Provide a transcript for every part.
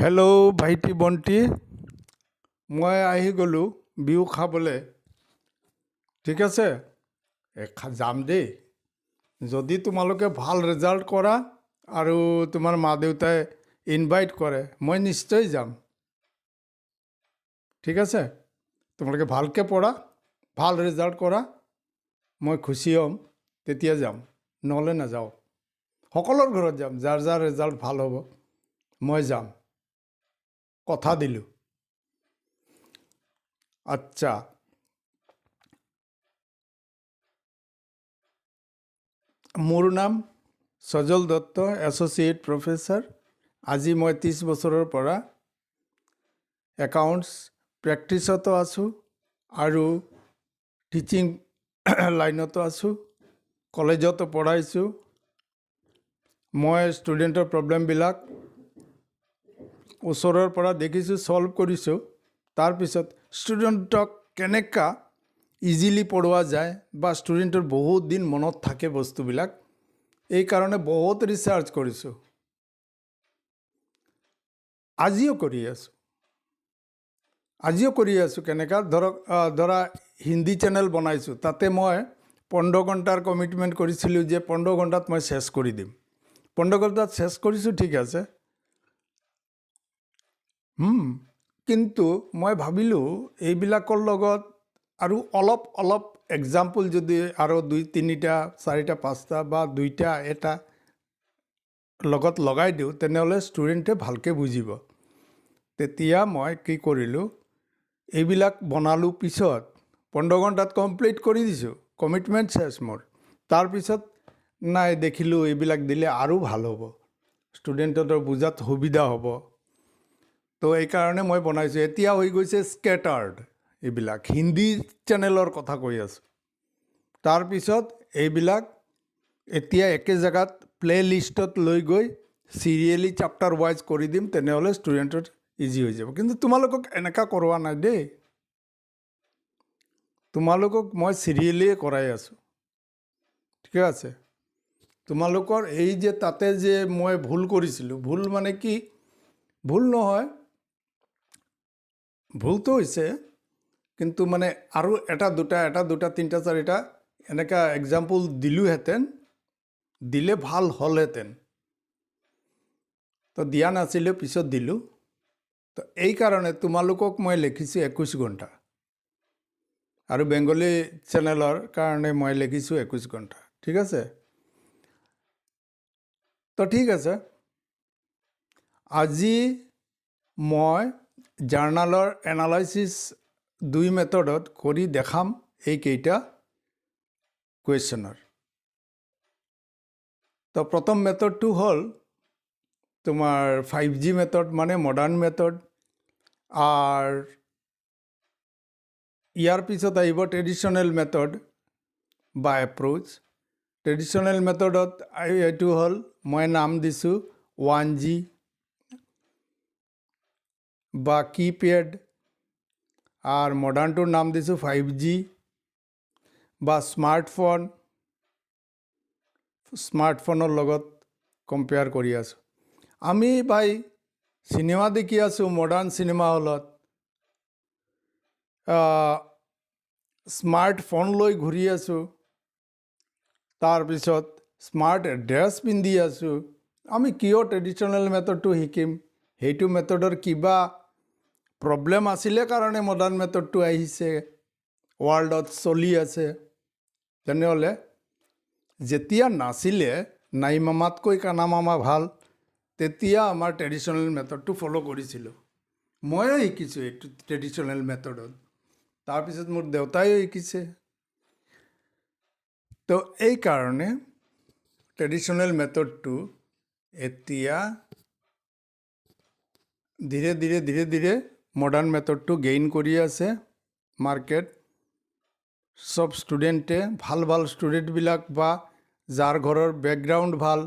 Hello' ভাইটি বন্টি, মই আহি গ'লোঁ বিহু খাবলৈ। ঠিক আছে, যাম দেই। যদি তোমালোকে ভাল ৰিজাল্ট কৰা আৰু তোমাৰ মা দেউতাই ইনভাইট কৰে, মই নিশ্চয় যাম। ঠিক আছে, তোমালোকে ভালকৈ পঢ়া, ভাল ৰিজাল্ট কৰা, মই খুচি হ'ম, তেতিয়া যাম, নহ'লে নাযাওঁ। সকলোৰ ঘৰত যাম, যাৰ যাৰ ৰিজাল্ট ভাল হ'ব মই যাম, কথা দিলোঁ। আচ্ছা, মোৰ নাম সজল দত্ত, এছ'চিয়েট প্ৰফেচাৰ। আজি মই 30 বছৰৰ পৰা একাউণ্টছ প্ৰেক্টিছতো আছোঁ আৰু টিচিং লাইনতো আছোঁ, কলেজতো পঢ়াইছোঁ। মই ষ্টুডেণ্টৰ প্ৰব্লেমবিলাক ওচৰৰ পৰা দেখিছোঁ, ছল্ভ কৰিছোঁ। তাৰপিছত ষ্টুডেণ্টক কেনেকুৱা ইজিলি পঢ়োৱা যায় বা ষ্টুডেণ্টৰ বহুত দিন মনত থাকে বস্তুবিলাক, এই কাৰণে বহুত ৰিচাৰ্চ কৰিছোঁ, আজিও কৰি আছোঁ। কেনেকুৱা ধৰা হিন্দী চেনেল বনাইছোঁ, তাতে মই 15 ঘণ্টাৰ কমিটমেণ্ট কৰিছিলোঁ যে 15 ঘণ্টাত মই চেছ কৰি দিম। 15 ঘণ্টাত চেছ কৰিছোঁ, ঠিক আছে। কিন্তু মই ভাবিলোঁ এইবিলাকৰ লগত আৰু অলপ এক্সাম্পল যদি আৰু 2, 3টা, 4টা, 5টা বা 2টা, এটা লগত লগাই দিওঁ, তেনেহ'লে ষ্টুডেণ্টে ভালকৈ বুজিব। তেতিয়া মই কি কৰিলোঁ, এইবিলাক বনালোঁ। পিছত 15 ঘণ্টাত কমপ্লিট কৰি দিছোঁ, কমিটমেণ্ট চেছ মোৰ। তাৰপিছত নাই, দেখিলোঁ এইবিলাক দিলে আৰু ভাল হ'ব, ষ্টুডেণ্টৰ বুজাত সুবিধা হ'ব। তো এইকাৰণে মই বনাইছোঁ। এতিয়া হৈ গৈছে স্কেটাৰ্ড, এইবিলাক হিন্দী চেনেলৰ কথা কৈ আছোঁ। তাৰপিছত এইবিলাক এতিয়া একে জেগাত প্লে লিষ্টত লৈ গৈ চিৰিয়েলি চেপ্টাৰ ৱাইজ কৰি দিম, তেনেহ'লে ষ্টুডেণ্টৰ ইজি হৈ যাব। কিন্তু তোমালোকক এনেকুৱা কৰোৱা নাই দেই, তোমালোকক মই চিৰিয়েলিয়ে কৰাই আছোঁ। ঠিক আছে, তোমালোকৰ এই যে তাতে যে মই ভুল কৰিছিলোঁ, ভুল মানে কি, ভুল নহয়, ভুলটো হৈছে, কিন্তু মানে আৰু এটা দুটা 3টা 4টা এনেকুৱা এক্সাম্পল দিলোঁহেঁতেন, দিলে ভাল হ'লহেঁতেন। তো দিয়া নাছিলোঁ, পিছত দিলোঁ। তো এইকাৰণে তোমালোকক মই লিখিছোঁ 21 ঘণ্টা, আৰু বেংগলী চেনেলৰ কাৰণে মই লিখিছোঁ 21 ঘণ্টা। ঠিক আছে, তো ঠিক আছে। আজি মই জাৰ্নালৰ এনালাইচিছ 2 মেথডত কৰি দেখাম এইকেইটা কুৱেশ্যনৰ। তো প্ৰথম মেথডটো হ'ল তোমাৰ 5G মেথড, মানে মডাৰ্ণ মেথড। আৰ ইয়াৰ পিছত আহিব ট্ৰেডিশ্যনেল মেথড বা এপ্ৰ'চ। ট্ৰেডিশ্যনেল মেথডত এইটো হ'ল, মই নাম দিছোঁ 1G বা কিপ্যাড, আর মডাৰ্ণটোৰ নাম দিছোঁ 5G বা স্মাৰ্টফোনৰ লগত কম্পেয়াৰ কৰি আছোঁ। আমি ভাই চিনেমা দেখি আছোঁ মডাৰ্ণ চিনেমা হলত, স্মাৰ্টফোন লৈ ঘূৰি আছোঁ, তাৰপিছত স্মাৰ্ট ড্ৰেছ পিন্ধি আছোঁ। আমি কিয় ট্ৰেডিশ্যনেল মেথডটো শিকিম? সেইটো মেথডৰ কিবা প্ৰব্লেম আছিলে কাৰণে মডাৰ্ণ মেথডটো আহিছে, ৱৰ্ল্ডত চলি আছে। তেনেহ'লে যেতিয়া নাছিলে, নাই মামাতকৈ কানা মামা ভাল, তেতিয়া আমাৰ ট্ৰেডিশ্যনেল মেথডটো ফ'ল' কৰিছিলোঁ। ময়ো শিকিছোঁ এইটো ট্ৰেডিশ্যনেল মেথডত, তাৰপিছত মোৰ দেউতাইও শিকিছে। তো এইকাৰণে ট্ৰেডিশ্যনেল মেথডটো এতিয়া ধীৰে ধীৰে মডাৰ্ণ মেথডটো গেইন কৰি আছে মাৰ্কেট। চব ষ্টুডেণ্টে, ভাল ষ্টুডেণ্টবিলাক বা যাৰ ঘৰৰ বেকগ্ৰাউণ্ড ভাল,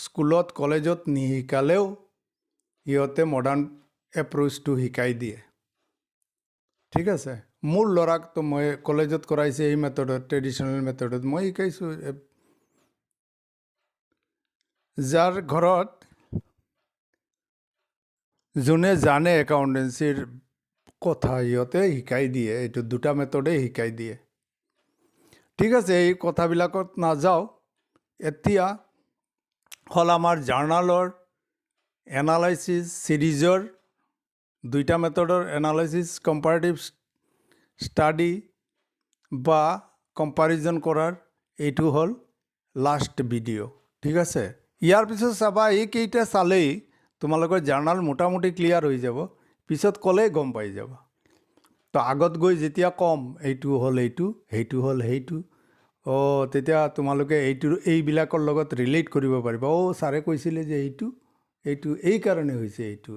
স্কুলত কলেজত নিশিকালেও সিহঁতে মডাৰ্ণ এপ্ৰ'চটো শিকাই দিয়ে। ঠিক আছে, মোৰ ল'ৰাকতো মই কলেজত কৰাইছে এই মেথডত, ট্ৰেডিশ্যনেল মেথডত মই শিকাইছোঁ। যাৰ ঘৰত যোনে জানে একাউণ্টেঞ্চিৰ কথা সিহঁতে শিকাই দিয়ে, এইটো দুটা মেথডেই শিকাই দিয়ে। ঠিক আছে, এই কথাবিলাকত নাযাওঁ। এতিয়া হ'ল আমাৰ জাৰ্নালৰ এনালাইচিছ ছিৰিজৰ দুইটা মেথডৰ এনালাইচিছ, কম্পাৰেটিভ ষ্টাডি বা কম্পাৰিজন কৰাৰ এইটো হ'ল লাষ্ট ভিডিঅ'। ঠিক আছে, ইয়াৰ পিছত চাবা এইকেইটা চালেই তোমালোকৰ জাৰ্নাল মোটামুটি ক্লিয়াৰ হৈ যাব, পিছত ক'লেই গম পাই যাবা। তো আগত গৈ যেতিয়া ক'ম এইটো হ'ল এইটো, সেইটো হ'ল সেইটো, তেতিয়া তোমালোকে এইবিলাকৰ লগত ৰিলেট কৰিব পাৰিবা। ছাৰে কৈছিলে যে এইটো এই কাৰণে হৈছে, এইটো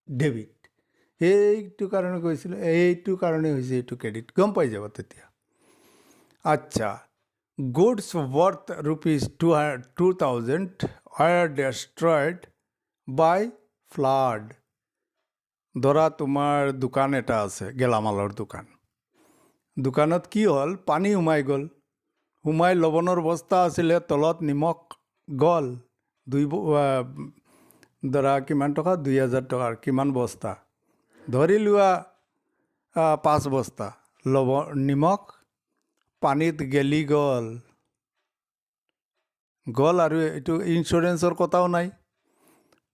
ডেবিট, সেইটো কাৰণে কৈছিলে, এইটো কাৰণে হৈছে এইটো ক্ৰেডিট, গম পাই যাব তেতিয়া। আচ্ছা, goods worth ₹2,000 are destroyed by flood. ধৰা তোমাৰ দোকান এটা আছে, গেলামালৰ দোকান। দোকানত কি হ'ল, পানী সোমাই গ'ল। সোমাই লৱণৰ বস্তা আছিলে, তলত নিমখ গ'ল। ধৰা কিমান টকা, 2,000 টকাৰ কিমান বস্তা, ধৰি লোৱা 5 বস্তা নিমখ পানীত গেলি গ'ল আৰু এইটো ইঞ্চুৰেঞ্চৰ কথাও নাই।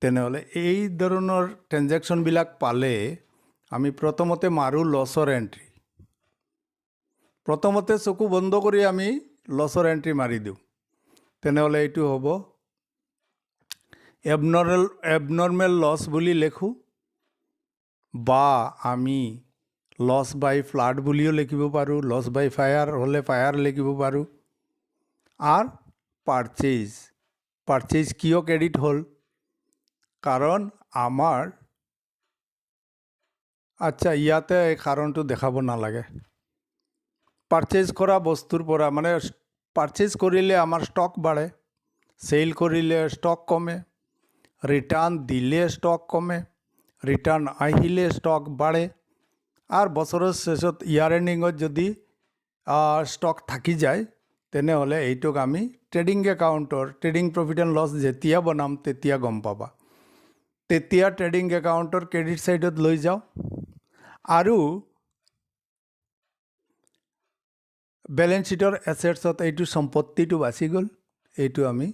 তেনেহ'লে এই ধৰণৰ ট্ৰেঞ্জেকশ্যনবিলাক পালে আমি প্ৰথমতে মাৰোঁ লছৰ এণ্ট্ৰি। প্ৰথমতে চকু বন্ধ কৰি আমি লছৰ এণ্ট্ৰি মাৰি দিওঁ। তেনেহ'লে এইটো হ'ব এবনৰ্মেল লছ বুলি লিখোঁ, বা আমি লছ বাই ফ্লাড বুলিও লিখিব পাৰোঁ, লছ বাই ফায়াৰ হ'লে ফায়াৰ লিখিব পাৰোঁ। আৰ পাৰচেজ কিয় ক্ৰেডিট হল, কাৰণ আমাৰ আচ্ছা ইয়াতে এই কাৰণটো দেখাব নালাগে। পাৰচেজ কৰা বস্তুৰ পৰা মানে পাৰচেজ কৰিলে আমাৰ ষ্টক বাঢ়ে, সেল কৰিলে ষ্টক কমে, ৰিটাৰ্ন দিলে ষ্টক কমে, ৰিটাৰ্ন আহিলে ষ্টক বাঢ়ে। আৰ বছৰৰ শেষত ইয়াৰ এণ্ডিঙত যদি ষ্টক থাকি যায় তেনেহ'লে এইটোক আমি ট্ৰেডিং একাউণ্টৰ ট্ৰেডিং প্ৰফিট এণ্ড লছ যেতিয়া বনাম তেতিয়া গম পাবা। তেতিয়া ট্ৰেডিং একাউণ্টৰ ক্ৰেডিট ছাইডত লৈ যাওঁ আৰু বেলেঞ্চ শ্বীটৰ এছেটছত এইটো সম্পত্তিটো বাচি গ'ল, এইটো আমি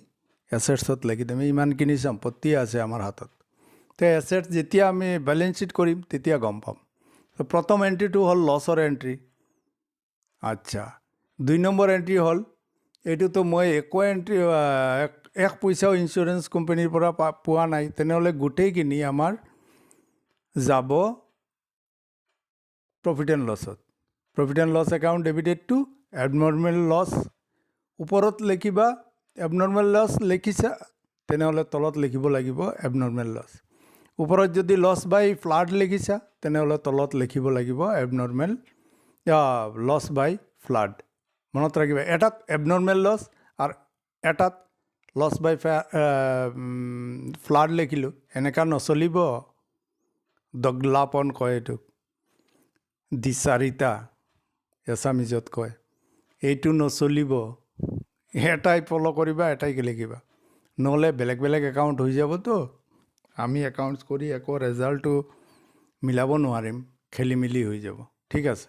এছেটছত লিখি দিম, ইমানখিনি সম্পত্তি আছে আমাৰ হাতত। তো এছেট যেতিয়া আমি বেলেঞ্চ শ্বীট কৰিম তেতিয়া গম পাম। তো প্ৰথম এণ্ট্ৰিটো হ'ল লছৰ এণ্ট্ৰি। আচ্ছা, 2 নম্বৰ এণ্ট্ৰি হ'ল এইটোতো মই একো এণ্ট্ৰি এক পইচাও ইঞ্চুৰেঞ্চ কোম্পানীৰ পৰা পোৱা নাই, তেনেহ'লে গোটেইখিনি আমাৰ যাব প্ৰফিট এণ্ড লছত। Profit and loss account debited to abnormal loss. ওপৰত লিখিবা এবনৰ্মেল লছ লিখিছা, তেনেহ'লে তলত লিখিব লাগিব এবনৰ্মেল লছ। ওপৰত যদি লছ বাই ফ্লাড লিখিছা তেনেহ'লে তলত লিখিব লাগিব এবনৰ্মেল লছ বাই ফ্লাড। মনত ৰাখিবা, এটাত এবনৰ্মেল লছ আৰু এটাত লছ বাই ফ্লাড লিখিলোঁ, এনেকুৱা নচলিব। দগলাপন কয় এইটোক, দিচাৰিতা এছামিজত কয়, এইটো নচলিব। এটাই ফ'ল' কৰিবা, এটাই লিখিবা, নহ'লে বেলেগ বেলেগ একাউণ্ট হৈ যাবতো। আমি একাউণ্টছ কৰি একো ৰেজাল্টটো মিলাব নোৱাৰিম, খেলি মেলি হৈ যাব। ঠিক আছে,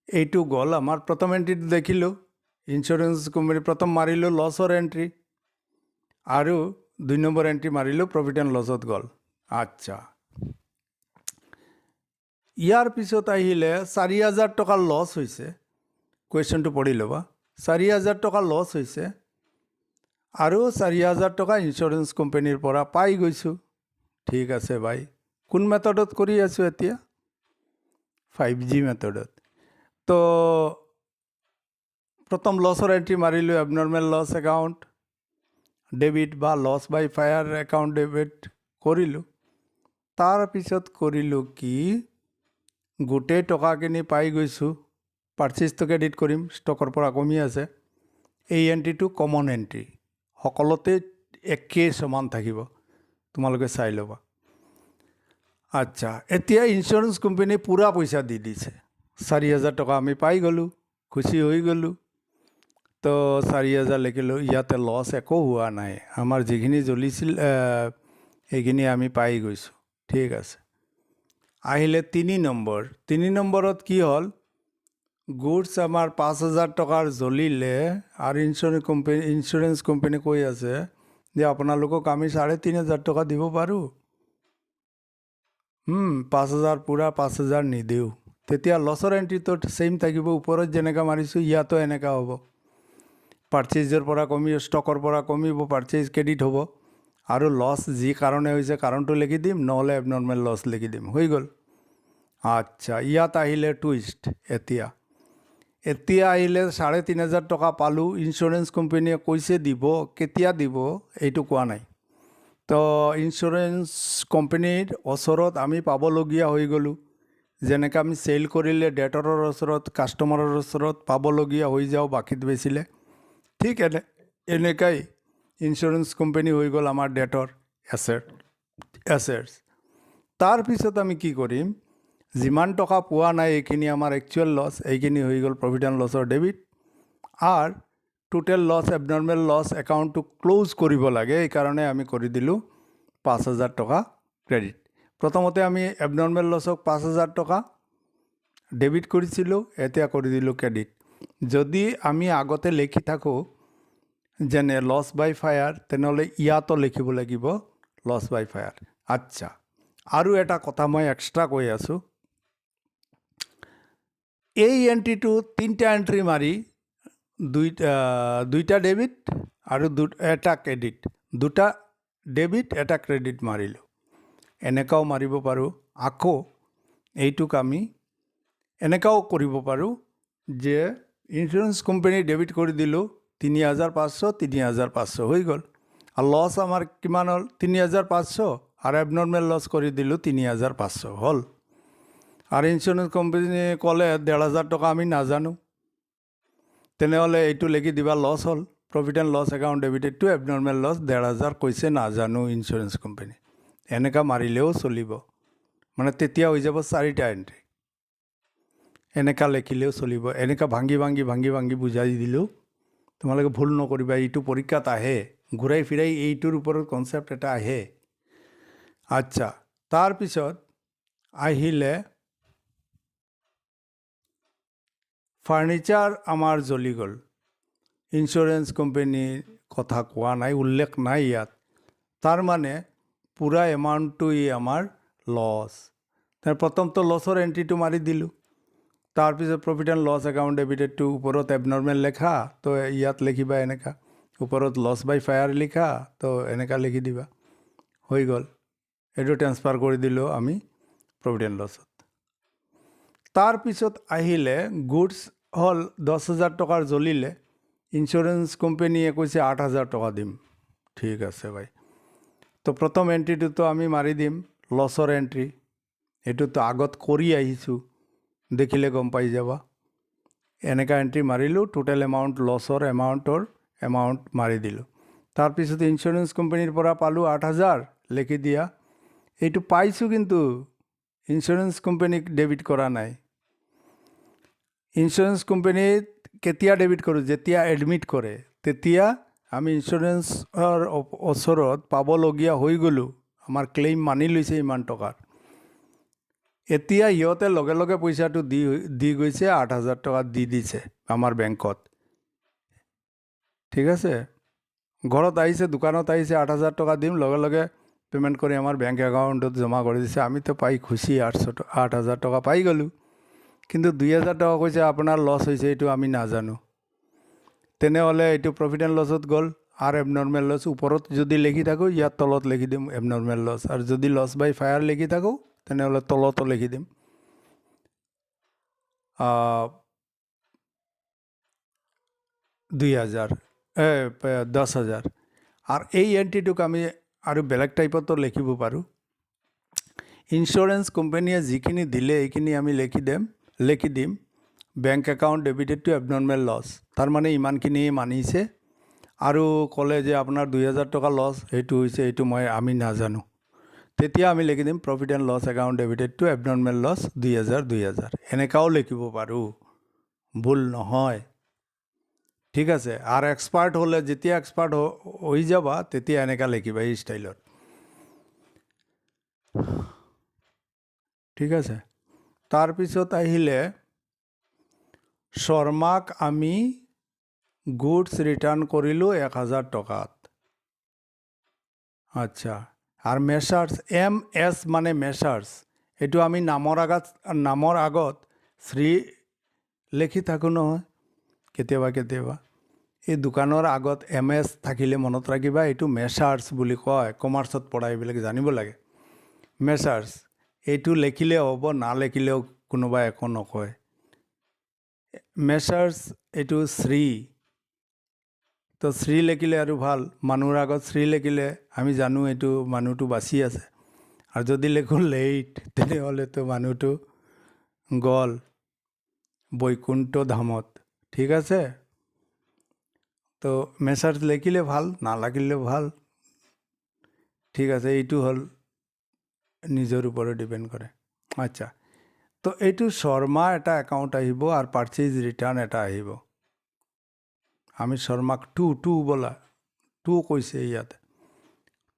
এইটো গ'ল আমাৰ প্ৰথম এণ্ট্ৰিটো দেখিলোঁ, ইঞ্চুৰেঞ্চ কোম্পানী প্ৰথম মাৰিলোঁ লছৰ এণ্ট্ৰি, আৰু 2 নম্বৰ এণ্ট্ৰি মাৰিলোঁ প্ৰফিট এণ্ড লছত গ'ল। আচ্ছা, ইয়াৰ পিছত আহিলে 4,000 টকা লছ হৈছে। কুৱেশ্যনটো পঢ়ি ল'বা, 4,000 টকা লছ হৈছে আৰু 4,000 টকা ইঞ্চুৰেঞ্চ কোম্পানীৰ পৰা পাই গৈছোঁ। ঠিক আছে ভাই, কোন মেথডত কৰি আছোঁ এতিয়া? 5G মেথডত। তো প্ৰথম লছৰ এণ্ট্ৰি মাৰিলোঁ এবনৰ্মেল লছ একাউণ্ট ডেবিট বা loss by fire account debit কৰিলোঁ। তাৰপিছত কৰিলোঁ কি, গোটেই টকাখিনি পাই গৈছোঁ, পাৰচেজটো ক্ৰেডিট কৰিম, ষ্টকৰ পৰা কমি আছে। এই এণ্ট্ৰিটো কমন এণ্ট্ৰি, সকলোতে একেই সমান থাকিব, তোমালোকে চাই ল'বা। আচ্ছা, এতিয়া ইঞ্চুৰেঞ্চ কোম্পানীয়ে পূৰা পইচা দি দিছে, 4,000 টকা আমি পাই গ'লোঁ, খুচি হৈ গ'লোঁ। তো 4,000 লিখিলোঁ, ইয়াতে লছ একো হোৱা নাই, আমাৰ যিখিনি জ্বলিছিল সেইখিনি আমি পাই গৈছোঁ। ঠিক আছে আহিলে 3 নম্বৰ 3 নম্বৰত কি হ'ল গুডছ আমাৰ 5,000 টকাৰ জ্বলিলে আৰু ইঞ্চুৰেঞ্চ কোম্পানী কৈ আছে যে আপোনালোকক আমি 3,500 টকা দিব পাৰোঁ 5,000 পূৰা 5,000 নিদিওঁ তেতিয়া লছৰ এণ্ট্ৰিটো ছেইম থাকিব ওপৰত যেনেকৈ মাৰিছোঁ ইয়াতো এনেকুৱা হ'ব পাৰ্চেজৰ পৰা কমিব ষ্টকৰ পৰা কমিব পাৰ্চেজ ক্ৰেডিট হ'ব আৰু লছ যি কাৰণে হৈছে কাৰণটো লিখি দিম নহ'লে এবনৰ্মেল লছ লিখি দিম হৈ গ'ল আচ্ছা ইয়াত আহিলে টুইষ্ট এতিয়া আহিলে 3,500 টকা পালোঁ ইঞ্চুৰেঞ্চ কোম্পানীয়ে কৈছে দিব কেতিয়া দিব এইটো কোৱা নাই তো ইঞ্চুৰেঞ্চ কোম্পানীৰ ওচৰত আমি পাবলগীয়া হৈ গ'লোঁ যেনেকৈ আমি চেল কৰিলে ডেটৰৰ ওচৰত কাষ্টমাৰৰ ওচৰত পাবলগীয়া হৈ যাওঁ বাকীত বেচিলে ঠিক এনেকাই ইঞ্চুৰেঞ্চ কোম্পানী হৈ গ'ল আমাৰ ডেটৰ এছেটছ তাৰপিছত আমি কি কৰিম যিমান টকা পোৱা নাই এইখিনি আমাৰ একচুৱেল লছ এইখিনি হৈ গ'ল প্ৰফিট এণ্ড লছৰ ডেবিট আৰু টোটেল লছ এবনৰ্মেল লছ একাউণ্টটো ক্লোজ কৰিব লাগে এইকাৰণে আমি কৰি দিলোঁ 5,000 টকা ক্ৰেডিট প্ৰথমতে আমি এবনৰ্মেল লছক 5,000 টকা ডেবিট কৰিছিলোঁ এতিয়া কৰি দিলোঁ ক্ৰেডিট যদি আমি আগতে লিখি থাকোঁ যেনে লছ বাই ফায়াৰ তেনেহ'লে ইয়াতো লিখিব লাগিব লছ বাই ফায়াৰ আচ্ছা আৰু এটা কথা মই এক্সট্ৰা কৈ আছোঁ এই এণ্ট্ৰিটো 3টা এণ্ট্ৰি মাৰি দুইটা ডেবিট আৰু এটা ক্ৰেডিট 2টা ডেবিট এটা ক্ৰেডিট মাৰিলোঁ এনেকাও মাৰিব পাৰোঁ আকৌ এইটোক আমি এনেকাও কৰিব পাৰোঁ যে ইঞ্চুৰেঞ্চ কোম্পানী ডেবিট কৰি দিলোঁ 3,500 হৈ গ'ল আৰু লছ আমাৰ কিমান হ'ল 3,500 আৰু এবনৰ্মেল লছ কৰি দিলোঁ 3,500 হ'ল আৰু ইঞ্চুৰেঞ্চ কোম্পানীয়ে ক'লে 1,500 টকা আমি নাজানো তেনেহ'লে এইটো লিখি দিবা লছ হ'ল profit and loss account debited to abnormal loss 1,500 কৈছে নাজানো ইঞ্চুৰেঞ্চ কোম্পানী এনেকুৱা মাৰিলেও চলিব মানে তেতিয়া হৈ যাব 4টা এণ্ট্ৰি এনেকুৱা লিখিলেও চলিব এনেকুৱা ভাঙি বুজাই দিলোঁ তোমালোকে ভুল নকৰিবা এইটো পৰীক্ষাত আহে ঘূৰাই ফিৰাই এইটোৰ ওপৰত কনচেপ্ট এটা আহে আচ্ছা তাৰপিছত আহিলে ফাৰ্নিচাৰ আমাৰ জ্বলি গ'ল ইঞ্চুৰেঞ্চ কোম্পানীৰ কথা কোৱা নাই উল্লেখ নাই ইয়াত তাৰমানে পুৰা এমাউণ্টটোই আমাৰ লছ প্ৰথমটো লছৰ এণ্ট্ৰিটো মাৰি দিলোঁ তাৰপিছত প্ৰফিট এণ্ড লছ একাউণ্ট ডেবিটেডটো ওপৰত এবনৰ্মেল লেখা তো ইয়াত লিখিবা এনেকা ওপৰত লছ বাই ফায়াৰ লিখা তো এনেকা লিখি দিবা হৈ গ'ল এইটো ট্ৰেন্সফাৰ কৰি দিলোঁ আমি প্ৰফিট এণ্ড লছত তাৰপিছত আহিলে গুডছ হ'ল 10,000 টকাৰ জ্বলিলে ইঞ্চুৰেঞ্চ কোম্পানীয়ে কৈছে 8,000 টকা দিম ঠিক আছে ভাই তো প্ৰথম এণ্ট্ৰিটোতো আমি মাৰি দিম লছৰ এণ্ট্ৰি এইটোতো আগত কৰি আহিছোঁ দেখিলে গম পাই যাবা এনেকা এণ্ট্ৰি মাৰিলোঁ টোটেল এমাউণ্ট লছৰ এমাউণ্ট মাৰি দিলোঁ তাৰপিছত ইঞ্চুৰেঞ্চ কোম্পানীৰ পৰা পালোঁ 8,000 লিখি দিয়া এইটো পাইছোঁ কিন্তু ইঞ্চুৰেঞ্চ কোম্পানীক ডেবিট কৰা নাই ইঞ্চুৰেঞ্চ কোম্পানীত কেতিয়া ডেবিট কৰোঁ যেতিয়া এডমিট কৰে তেতিয়া আমি ইঞ্চুৰেঞ্চৰ ওচৰত পাবলগীয়া হৈ গ'লোঁ আমাৰ ক্লেইম মানি লৈছে ইমান টকাৰ এতিয়া সিহঁতে লগে লগে পইচাটো দি গৈছে 8,000 টকা দি দিছে আমাৰ বেংকত ঠিক আছে ঘৰত আহিছে দোকানত আহিছে 8,000 টকা দিম লগে লগে পে'মেণ্ট কৰি আমাৰ বেংক একাউণ্টত জমা কৰি দিছে আমিতো পাই খুচি 8,000 টকা পাই গ'লোঁ কিন্তু 2,000 টকা কৈছে আপোনাৰ লছ হৈছে এইটো আমি নাজানো তেনেহ'লে এইটো প্ৰফিট এণ্ড লছত গ'ল আৰু এবনৰ্মেল লছ ওপৰত যদি লিখি থাকোঁ ইয়াত তলত লিখি দিম এবনৰ্মেল লছ আৰু যদি লছ বাই ফায়াৰ লিখি থাকোঁ তেনেহ'লে তলতো লিখি দিম 10,000 আৰু এই এণ্ট্ৰিটোক আমি আৰু বেলেগ টাইপতো লিখিব পাৰোঁ ইঞ্চুৰেঞ্চ কোম্পানীয়ে যিখিনি দিলে এইখিনি আমি লিখি দিম bank account debited to abnormal loss তাৰমানে ইমানখিনি মানিছে আৰু ক'লে যে আপোনাৰ 2,000 টকা লছ সেইটো হৈছে এইটো আমি নাজানো তেতিয়া আমি লিখি দিম profit and loss account debited to abnormal loss 2,000 এনেকাও লিখিব পাৰোঁ ভুল নহয় ঠিক আছে আৰু এক্সপাৰ্ট হ'লে যেতিয়া এক্সপাৰ্ট হৈ যাবা তেতিয়া এনেকা লিখিবা এই ষ্টাইলত ঠিক আছে। তাৰপিছত আহিলে শৰ্মাক আমি গুডছ ৰিটাৰ্ণ কৰিলোঁ 1000 টকাত। আচ্ছা, আৰু মেচাৰ্ছ MS মানে মেচাৰ্ছ, এইটো আমি নামৰ আগত শ্ৰী লিখি থাকোঁ নহয় কেতিয়াবা কেতিয়াবা। এই দোকানৰ আগত MS থাকিলে মনত ৰাখিবা, এইটো মেচাৰ্ছ বুলি কয়। কমাৰ্চত পঢ়া এইবিলাক জানিব লাগে। মেচাৰ্ছ এইটো লিখিলে হ'ব, নালিখিলেও কোনোবাই একো নকয়। মেচাৰ্ছ এইটো শ্ৰী, তো শ্ৰী লিখিলে আৰু ভাল। মানুহৰ আগত শ্ৰী লিখিলে আমি জানো এইটো মানুহটো বাচি আছে, আৰু যদি লিখোঁ লেইট তেনেহ'লেতো মানুহটো গ'ল বৈকুণ্ঠ ধামত। ঠিক আছে, তো মেচাৰ্ছ লিখিলে ভাল, নালাগিলেও ভাল। ঠিক আছে, এইটো হ'ল নিজৰ ওপৰত ডিপেণ্ড কৰে। আচ্ছা, তো এইটো শৰ্মা এটা একাউণ্ট আহিব আৰু পাৰ্চেজ ৰিটাৰ্ণ এটা আহিব। আমি শৰ্মাক টু বোলা টু কৈছে ইয়াতে।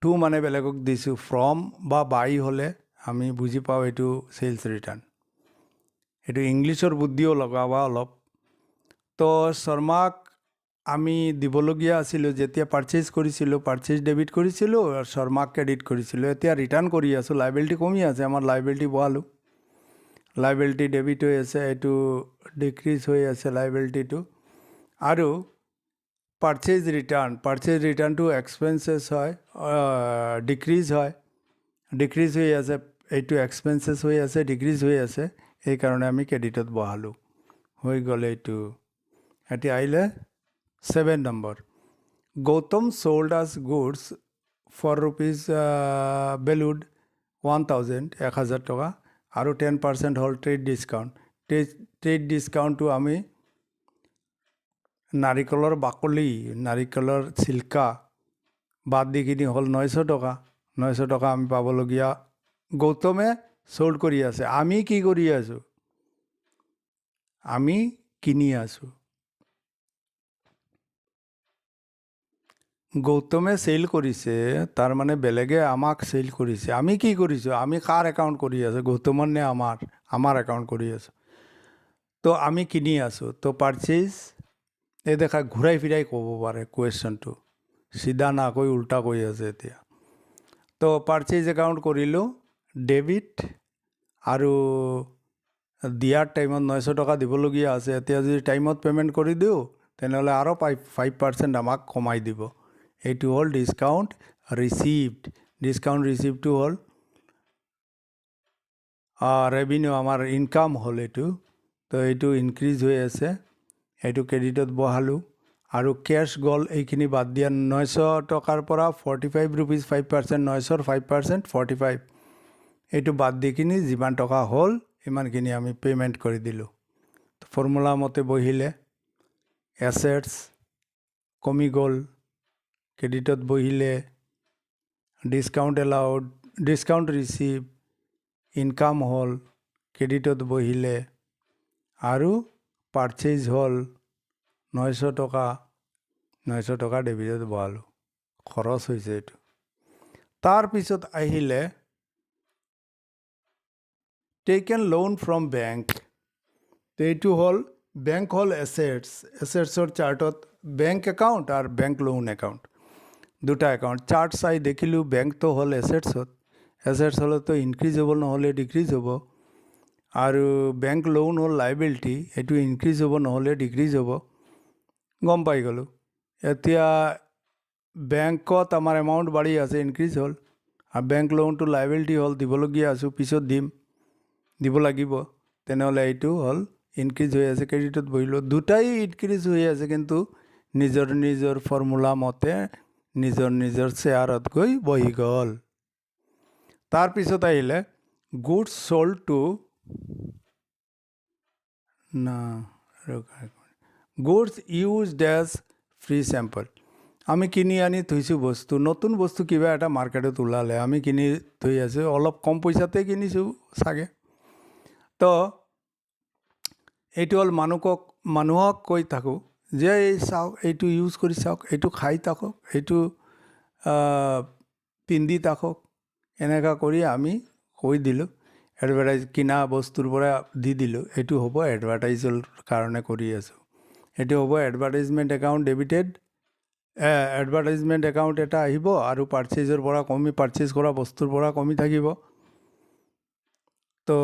টু মানে বেলেগক দিছোঁ, ফ্ৰম বা বাই হ'লে আমি বুজি পাওঁ এইটো চেলছ ৰিটাৰ্ণ। এইটো ইংলিছৰ বুদ্ধিও লগাবা অলপ। তো শৰ্মাক আমি দিবলগীয়া আছিলোঁ যেতিয়া পাৰ্চেজ কৰিছিলোঁ, পাৰ্চেজ ডেবিট কৰিছিলোঁ আৰু শৰ্মাক ক্ৰেডিট কৰিছিলোঁ। এতিয়া ৰিটাৰ্ণ কৰি আছোঁ, লাইবিলিটি কমি আছে, আমাৰ লাইবিলিটি বঢ়ালোঁ। লাইবিলিটি ডেবিট হৈ আছে, এইটো ডিক্ৰিজ হৈ আছে লাইবিলিটিটো। আৰু পাৰ্চেজ ৰিটাৰ্ণটো এক্সপেঞ্চেছ হয়, ডিক্ৰিজ হয়, ডিক্ৰিজ হৈ আছে। এইটো এক্সপেঞ্চেছ হৈ আছে, ডিক্ৰিজ হৈ আছে, সেইকাৰণে আমি ক্ৰেডিটত বঢ়ালোঁ। হৈ গ'ল এইটো। এতিয়া আহিলে 7 number. Gautam sold us goods for rupees valued 1000 টকা, আৰু 10% হ'ল ট্ৰেড ডিছকাউণ্ট। ট্ৰেড ডিছকাউণ্টটো আমি নাৰিকলৰ বাকলি, নাৰিকলৰ ছিল্কা বাদ দি কিনি হ'ল 900 টকা। 900 টকা আমি পাবলগীয়া। গৌতমে চ'ল্ড কৰি আছে, আমি কি কৰি আছোঁ? আমি কিনি আছোঁ। গৌতমে চেল কৰিছে, তাৰমানে বেলেগে আমাক চেল কৰিছে। আমি কি কৰিছোঁ? আমি কাৰ একাউণ্ট কৰি আছোঁ? গৌতমৰ নে আমাৰ? আমাৰ একাউণ্ট কৰি আছোঁ। তো আমি কিনি আছোঁ। তো পাৰ্চেজ এই দেখা ঘূৰাই ফিৰাই ক'ব পাৰে কুৱেশ্যনটো, চিধা নাকৈ উল্টা কৈ আছে এতিয়া। তো পাৰ্চেজ একাউণ্ট কৰিলোঁ ডেবিট, আৰু দিয়াৰ টাইমত 900 টকা দিবলগীয়া আছে। এতিয়া যদি টাইমত পে'মেণ্ট কৰি দিওঁ তেনেহ'লে আৰু 5% আমাক কমাই দিব। এইটো হ'ল ডিছকাউণ্ট ৰিচিভড। ডিছকাউণ্ট ৰিচিভডটো হ'ল ৰেভিনিউ, আমাৰ ইনকাম হ'ল এইটো। তো এইটো ইনক্ৰিজ হৈ আছে, এইটো ক্ৰেডিটত বঢ়ালোঁ। আৰু কেছ গ'ল, এইখিনি বাদ দিয়া 900 টকাৰ পৰা 45 ৰুপিজ 5%, 900ৰ 5% 45, এইটো বাদ দি কিনি যিমান টকা হ'ল সিমানখিনি আমি পে'মেণ্ট কৰি দিলোঁ। ফৰ্মুলা মতে বহিলে এছেটছ কমি গ'ল, ক্ৰেডিটত বহিলে discount allowed, discount receive, income হ'ল, ক্ৰেডিটত বহিলে, আৰু পাৰ্চেজ হ'ল 900 টকা। 900 টকা ডেবিটত বহালোঁ, খৰচ হৈছে এইটো। তাৰপিছত আহিলে টেকেন লোন ফ্ৰম বেংক। এইটো হ'ল বেংক হ'ল এছেটছ। এছেটছৰ চাৰ্টত বেংক একাউণ্ট আৰু বেংক লোন একাউণ্ট, দুটা একাউণ্ট। চাৰ্ট চাই দেখিলোঁ বেংকটো হ'ল এছেটছত, এছেটছ হ'লেতো ইনক্ৰিজ হ'ব, নহ'লে ডিক্ৰিজ হ'ব। আৰু বেংক লোন হ'ল লাইবিলিটি, এইটো ইনক্ৰিজ হ'ব নহ'লে ডিক্ৰিজ হ'ব। গম পাই গ'লোঁ। এতিয়া বেংকত আমাৰ এমাউণ্ট বাঢ়ি আছে, ইনক্ৰিজ হ'ল, আৰু বেংক লোনটো লাইবিলিটি হ'ল, দিবলগীয়া আছোঁ, পিছত দিব লাগিব, তেনেহ'লে এইটো হ'ল ইনক্ৰিজ হৈ আছে, ক্ৰেডিটত বহিলোঁ। দুটাই ইনক্ৰিজ হৈ আছে, কিন্তু নিজৰ নিজৰ ফৰ্মুলা মতে নিজৰ শ্বেয়াৰত গৈ বহি গ'ল। তাৰপিছত আহিলে goods sold to goods used as free sample. আমি কিনি আনি থৈছোঁ বস্তু, নতুন বস্তু কিবা এটা মাৰ্কেটত ওলালে আমি কিনি থৈ আছোঁ, অলপ কম পইচাতে কিনিছোঁ চাগে। তো এইটো হ'ল মানুহক কৈ থাকোঁ যে এই চাওক, এইটো ইউজ কৰি চাওক, এইটো খাই থাকক, এইটো পিন্ধি থাকক, এনেকুৱা কৰি আমি কৈ দিলোঁ। এডভাৰটাইজ কিনা বস্তুৰ পৰা দি দিলোঁ, এইটো হ'ব এডভাৰটাইজৰ কাৰণে কৰি আছোঁ। এইটো হ'ব advertisement account debited, advertisement account এটা আহিব আৰু পাৰ্চেজৰ পৰা পাৰ্চেজ কৰা বস্তুৰ পৰা কমি থাকিব। তো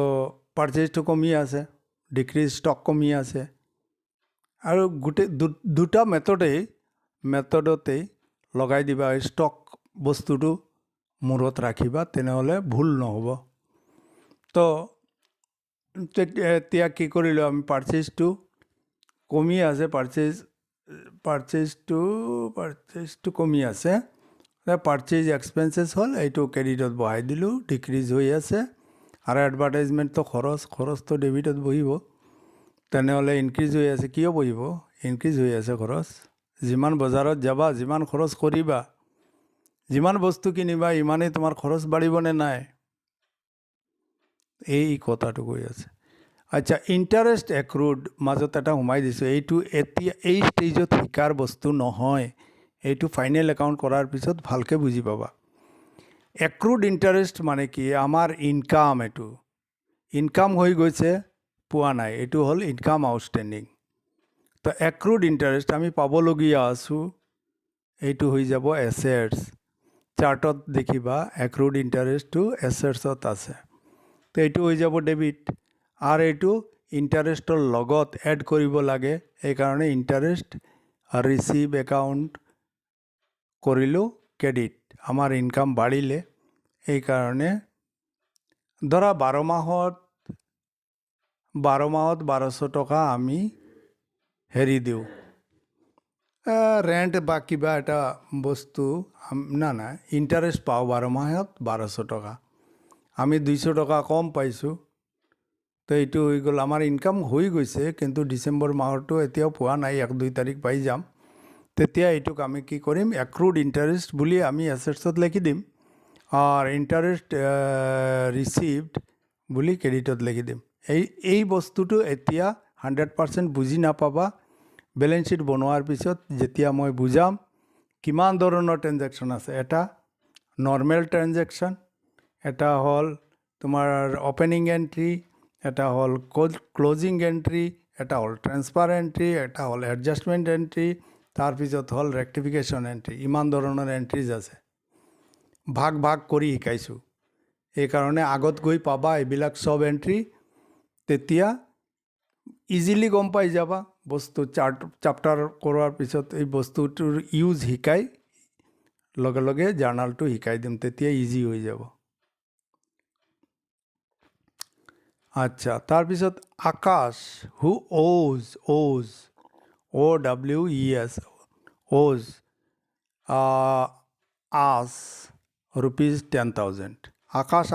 পাৰ্চেজটো কমি আছে, ডিক্ৰিজ ষ্টক কমি আছে। আৰু গোটেই দুটা মেথডতেই লগাই দিবা, ষ্টক বস্তুটো মূৰত ৰাখিবা, তেনেহ'লে ভুল নহ'ব। তো এতিয়া কি কৰিলোঁ আমি, পাৰ্চেজটো কমি আছে, পাৰ্চেজটো কমি আছে, পাৰ্চেজ এক্সপেঞ্চেছ হ'ল, এইটো ক্ৰেডিটত বহাই দিলোঁ, ডিক্ৰিজ হৈ আছে। আৰু এডভাৰটাইজমেণ্টটো খৰচটো ডেবিটত বহিব, তেনেহ'লে ইনক্ৰিজ হৈ আছে। কিয় বহিব? ইনক্ৰিজ হৈ আছে খৰচ। যিমান বজাৰত যাবা, যিমান খৰচ কৰিবা, যিমান বস্তু কিনিবা, ইমানেই তোমাৰ খৰচ বাঢ়িবনে নাই? এই কথাটো কৈ আছে। আচ্ছা, ইণ্টাৰেষ্ট এক্ৰুড মাজত এটা সোমাই দিছোঁ। এইটো এতিয়া এই ষ্টেজত শিকাৰ বস্তু নহয়, এইটো ফাইনেল একাউণ্ট কৰাৰ পিছত ভালকৈ বুজি পাবা। এক্ৰুড ইণ্টাৰেষ্ট মানে কি? আমাৰ ইনকাম, এইটো ইনকাম হৈ গৈছে, পোৱা নাই, এইটো হ'ল ইনকাম আউটষ্টেণ্ডিং। তো এক্ৰুড ইণ্টাৰেষ্ট আমি পাবলগীয়া আছোঁ, এইটো হৈ যাব এছেটছ। চাৰ্টত দেখিবা এক্ৰুড ইণ্টাৰেষ্টটো এছেটছত আছে। তো এইটো হৈ যাব ডেবিট। আৰু এইটো ইণ্টাৰেষ্টৰ লগত এড কৰিব লাগে, সেইকাৰণে ইণ্টাৰেষ্ট ৰিচিভ একাউণ্ট কৰিলোঁ ক্ৰেডিট। আমাৰ ইনকাম বাঢ়িলে, সেইকাৰণে ধৰা 12 মাহত 1200 টকা আমি হেৰি দিওঁ, ৰেণ্ট বা কিবা এটা বস্তু, না ইণ্টাৰেষ্ট পাওঁ 12 মাহত 1200 টকা। আমি 200 টকা কম পাইছোঁ, তো এইটো হৈ গ'ল, আমাৰ ইনকাম হৈ গৈছে, কিন্তু ডিচেম্বৰ মাহৰটো এতিয়াও পোৱা নাই, 1-2 তাৰিখ পাই যাম। তেতিয়া এইটোক আমি কি কৰিম, এক্ৰুড ইণ্টাৰেষ্ট বুলি আমি এছেটছত লিখি দিম, আৰু ইণ্টাৰেষ্ট ৰিচিভড বুলি ক্ৰেডিটত লিখি দিম। এই বস্তুটো এতিয়া 100% বুজি নাপাবা। বেলেঞ্চ শ্বীট বনোৱাৰ পিছত যেতিয়া মই বুজাম কিমান ধৰণৰ ট্ৰেনজেকশ্যন আছে, এটা নৰ্মেল ট্ৰেনজেকশ্যন, এটা হ'ল তোমাৰ অপেনিং এণ্ট্ৰি, এটা হ'ল ক্লজিং এণ্ট্ৰি, এটা হ'ল ট্ৰেন্সফাৰ এণ্ট্ৰি, এটা হ'ল এডজাষ্টমেণ্ট এণ্ট্ৰি, তাৰপিছত হ'ল ৰেক্টিফিকেশ্যন এণ্ট্ৰি। ইমান ধৰণৰ এণ্ট্ৰিজ আছে, ভাগ কৰি শিকাইছোঁ। সেইকাৰণে আগত গৈ পাবা এইবিলাক চব এণ্ট্ৰি, তেতিয়া ইজিলি গম পাই যাবা। বস্তু চাপ্টাৰ কৰোৱাৰ পিছত এই বস্তুটোৰ ইউজ শিকাই লগে লগে জাৰ্নালটো শিকাই দিম, তেতিয়া ইজি হৈ যাব। আচ্ছা, তাৰপিছত আকাশ, হু owes OWES owes us ₹10,000। আকাশ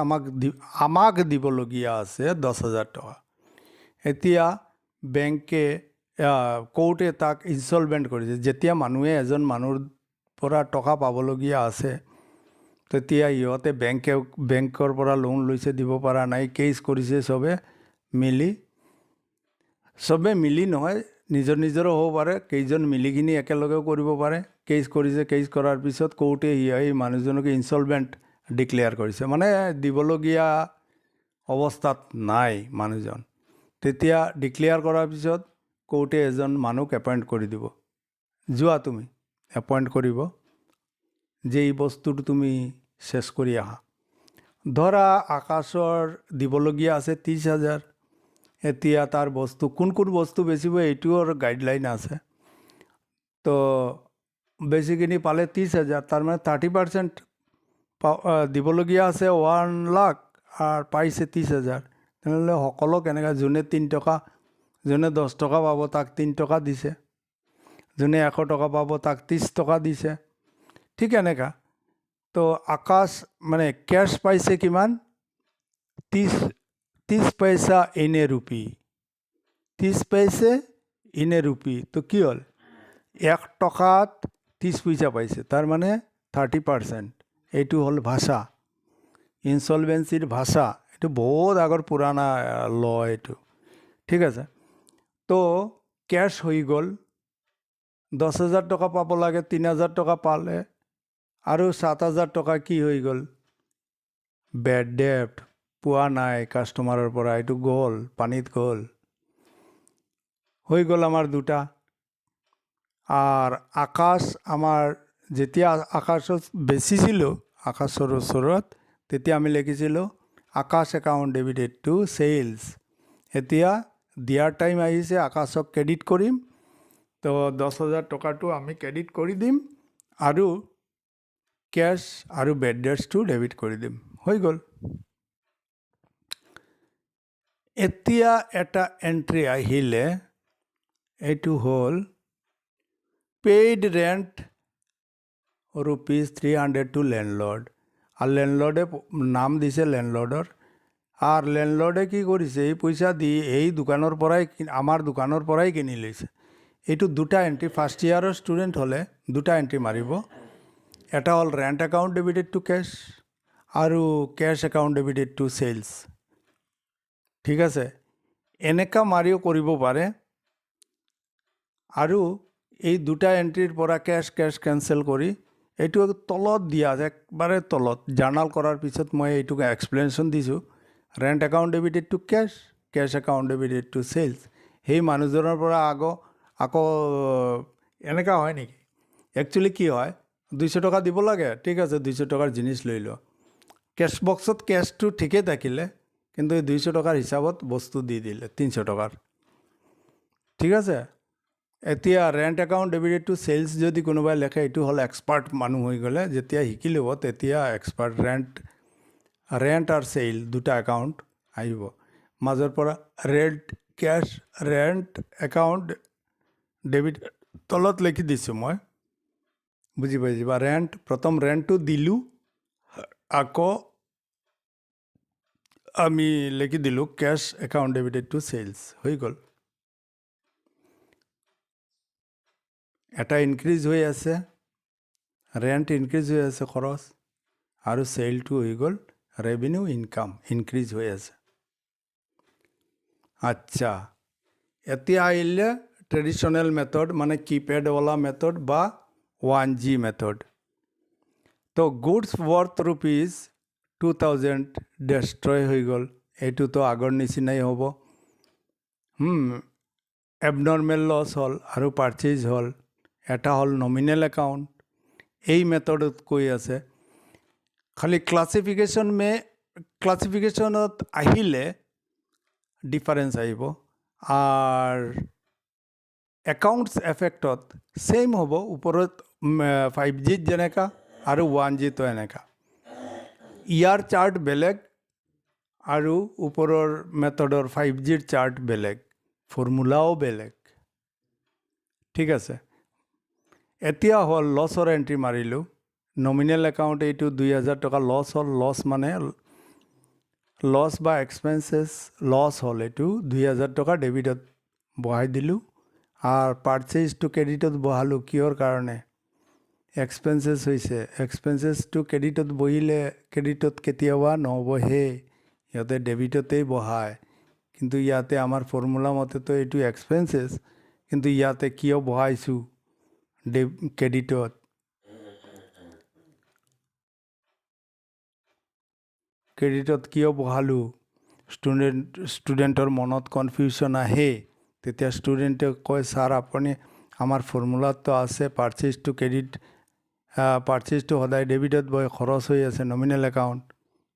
আমাক দিবলগীয়া আছে 10,000 টকা। এতিয়া বেংকে কোৰ্টে তাক ইনষ্টলমেণ্ট কৰিছে। যেতিয়া এজন মানুহৰ পৰা টকা পাবলগীয়া আছে, তেতিয়া ইহঁতে বেংকৰ পৰা লোন লৈছে, দিব পৰা নাই, কেছ কৰিছে চবে মিলি নহয়, নিজৰো হ'ব পাৰে, কেইজন মিলিকিনি একেলগেও কৰিব পাৰে। কেছ কৰিছে, কেছ কৰাৰ পিছত কোৰ্টে এই মানুহজনক ইনষ্টলমেণ্ট ডিক্লেয়াৰ কৰিছে, মানে দিবলগীয়া অৱস্থাত নাই মানুহজন। তেতিয়া ডিক্লেয়াৰ কৰাৰ পিছত কোৰ্টে এজন মানুহক এপইণ্ট কৰি দিব, যোৱা তুমি এপইণ্ট কৰিব, যে এই বস্তুটো তুমি চেছ কৰি আহা। ধৰা আকাশৰ দিবলগীয়া আছে 30,000। এতিয়া তাৰ বস্তু কোন বস্তু বেচিব, এইটোৰ গাইডলাইন আছে। তো বেছিকিনি পালে 30,000, তাৰমানে 30% দিবলগীয়া আছে 1 লাখ, আৰু পাইছে 30,000। তেনেহ'লে সকলো কেনেকৈ, যোনে 3 টকা, যোনে 10 টকা পাব তাক 3 টকা দিছে, যোনে 100 টকা পাব তাক 30 টকা দিছে, ঠিক এনেকা। তো আকাশ মানে কেছ পাইছে কিমান, 30 পইচা ইন এ ৰুপি, 30 পইচা ইন এ ৰুপি। তো কি হ'ল, 1 টকাত 30 পইচা পাইছে, তাৰমানে 30%। এইটো হ'ল ভাষা, ইনচলভেঞ্চিৰ ভাষা। এইটো বহুত আগৰ পুৰাণা ল এইটো, ঠিক আছে। তো কেছ হৈ গ'ল, 10,000 টকা পাব লাগে, 3,000 টকা পালে, আৰু 7,000 টকা কি হৈ গ'ল, বেড ডেপ্ট, পোৱা নাই কাষ্টমাৰৰ পৰা, এইটো গ'ল পানীত গ'ল, হৈ গ'ল আমাৰ দুটা। আৰ আকাশ আমাৰ যেতিয়া আকাশত বেচিছিলোঁ আকাশৰ ওচৰত, তেতিয়া আমি লিখিছিলোঁ আকাশ একাউণ্ট ডেবিটেড টু চেলছ। এতিয়া দিয়াৰ টাইম আহিছে, আকাশক ক্ৰেডিট কৰিম, তো 10,000 টকাটো আমি ক্ৰেডিট কৰি দিম আৰু কেছ আৰু বেড ডেটছটো ডেবিট কৰি দিম, হৈ গ'ল। এতিয়া এটা এণ্ট্ৰি আহিলে, এইটো হ'ল পেইড ৰেন্ট ₹300 টু ল্যান্ডলৰ্ড। আৰ ল্যান্ডলৰ্ডে নাম দিছে ল্যান্ডলৰ্ডৰ। আৰ ল্যান্ডলৰ্ডে কি কৰিছে, এই পইচা দি এই দোকানৰ পৰাই আমাৰ দোকানৰ পৰাই কিনি লৈছে। এইটো দুটা এণ্ট্ৰি, ফাৰ্ষ্ট ইয়াৰৰ ষ্টুডেণ্ট হ'লে দুটা এণ্ট্ৰি মাৰিব। এটা হ'ল rent account debited to cash আৰু cash account debited to sales. ঠিক আছে, এনেকুৱা মাৰিও কৰিব পাৰে। আৰু এই দুটা এণ্ট্ৰিৰ পৰা কেছ কেনচেল কৰি এইটো তলত দিয়া আছে, একবাৰে তলত জাৰ্নাল কৰাৰ পিছত মই এইটোক এক্সপ্লেনেশ্যন দিছোঁ। Rent account debited to cash, cash account debited to sales. সেই মানুহজনৰ পৰা আকৌ এনেকুৱা হয় নেকি? একচুৱেলি কি হয়, 200 টকা দিব লাগে, ঠিক আছে 200 টকাৰ জিনিস লৈ ল। কেছ বক্সত কেছটো ঠিকেই থাকিলে, কিন্তু এই 200 টকাৰ হিচাপত বস্তু দি দিলে 300 টকাৰ। ঠিক আছে, এতিয়া rent account debited to sales যদি কোনোবাই লেখে, এইটো হ'ল এক্সপাৰ্ট মানুহ হৈ গ'লে, যেতিয়া শিকি ল'ব তেতিয়া এক্সপাৰ্ট। ৰেণ্ট আৰু চেল দুটা একাউণ্ট আহিব। মাজৰ পৰা ৰেণ্ট একাউণ্ট ডেবিট তলত লিখি দিছোঁ মই, বুজি পাইছোঁ বা? প্ৰথম ৰেণ্টটো দিলোঁ, আকৌ আমি লিখি দিলোঁ cash account debited to sales, হৈ গ'ল। এটা ইনক্ৰিজ হৈ আছে, ৰেণ্ট ইনক্ৰিজ হৈ আছে খৰচ, আৰু চেলটো হৈ গ'ল ৰেভিনিউ ইনকাম ইনক্ৰিজ হৈ আছে। আচ্ছা, এতিয়া আহিলে ট্ৰেডিশ্যনেল মেথড, মানে কিপেডৱালা মেথড বা 1G মেথড। তো গুডছ ৱৰ্থ ₹2000 ডেষ্ট্ৰয় হৈ গ'ল, এইটোতো আগৰ নিচিনাই হ'ব। এবনৰ্মেল লছ হ'ল আৰু পাৰ্চেজ হ'ল। এটা হ'ল নমিনেল একাউণ্ট, এই মেথডত কৈ আছে। খালি ক্লাছিফিকেশ্যনত আহিলে ডিফাৰেঞ্চ আহিব, আৰ একাউণ্টছ এফেক্টত ছেইম হ'ব। ওপৰত 5Gত যেনেকা আৰু 1Gতো এনেকা। ইয়াৰ চাৰ্ট বেলেগ আৰু ওপৰৰ মেথডৰ 5Gৰ চাৰ্ট বেলেগ, ফৰ্মুলাও বেলেগ। ঠিক আছে, এতিয়া হ'ল লছৰ এণ্ট্ৰি মাৰিলোঁ। নমিনেল একাউণ্ট এইটো 2000 টকা লছ হ'ল। লছ মানে লছ বা এক্সপেন্সেছ লছ হ'ল, এইটো 2000 টকা ডেবিটত বহাই দিলোঁ। আৰু পাৰ্চেজটো ক্ৰেডিটত বহালোঁ, কিহৰ কাৰণে? এক্সপেন্সেছ হৈছে। এক্সপেন্সেছটো ক্ৰেডিটত বহিলে ক্ৰেডিটত কেতিয়াবা নহ'বহে, সিহঁতে ডেবিটতেই বহায়। কিন্তু ইয়াতে আমাৰ ফৰ্মুলা মতেতো এইটো এক্সপেন্সেছ, কিন্তু ইয়াতে কিয় বহাইছোঁ ক্ৰেডিটত? ক্ৰেডিটত কিয় বহালোঁ? ষ্টুডেণ্টৰ মনত কনফিউশ্যন আহে। তেতিয়া ষ্টুডেণ্টে কয়, ছাৰ আপুনি আমাৰ ফৰ্মুলাতো আছে পাৰ্চেজটো পাৰ্চেজটো সদায় ডেবিটত বহে, খৰচ হৈ আছে নমিনেল একাউণ্ট,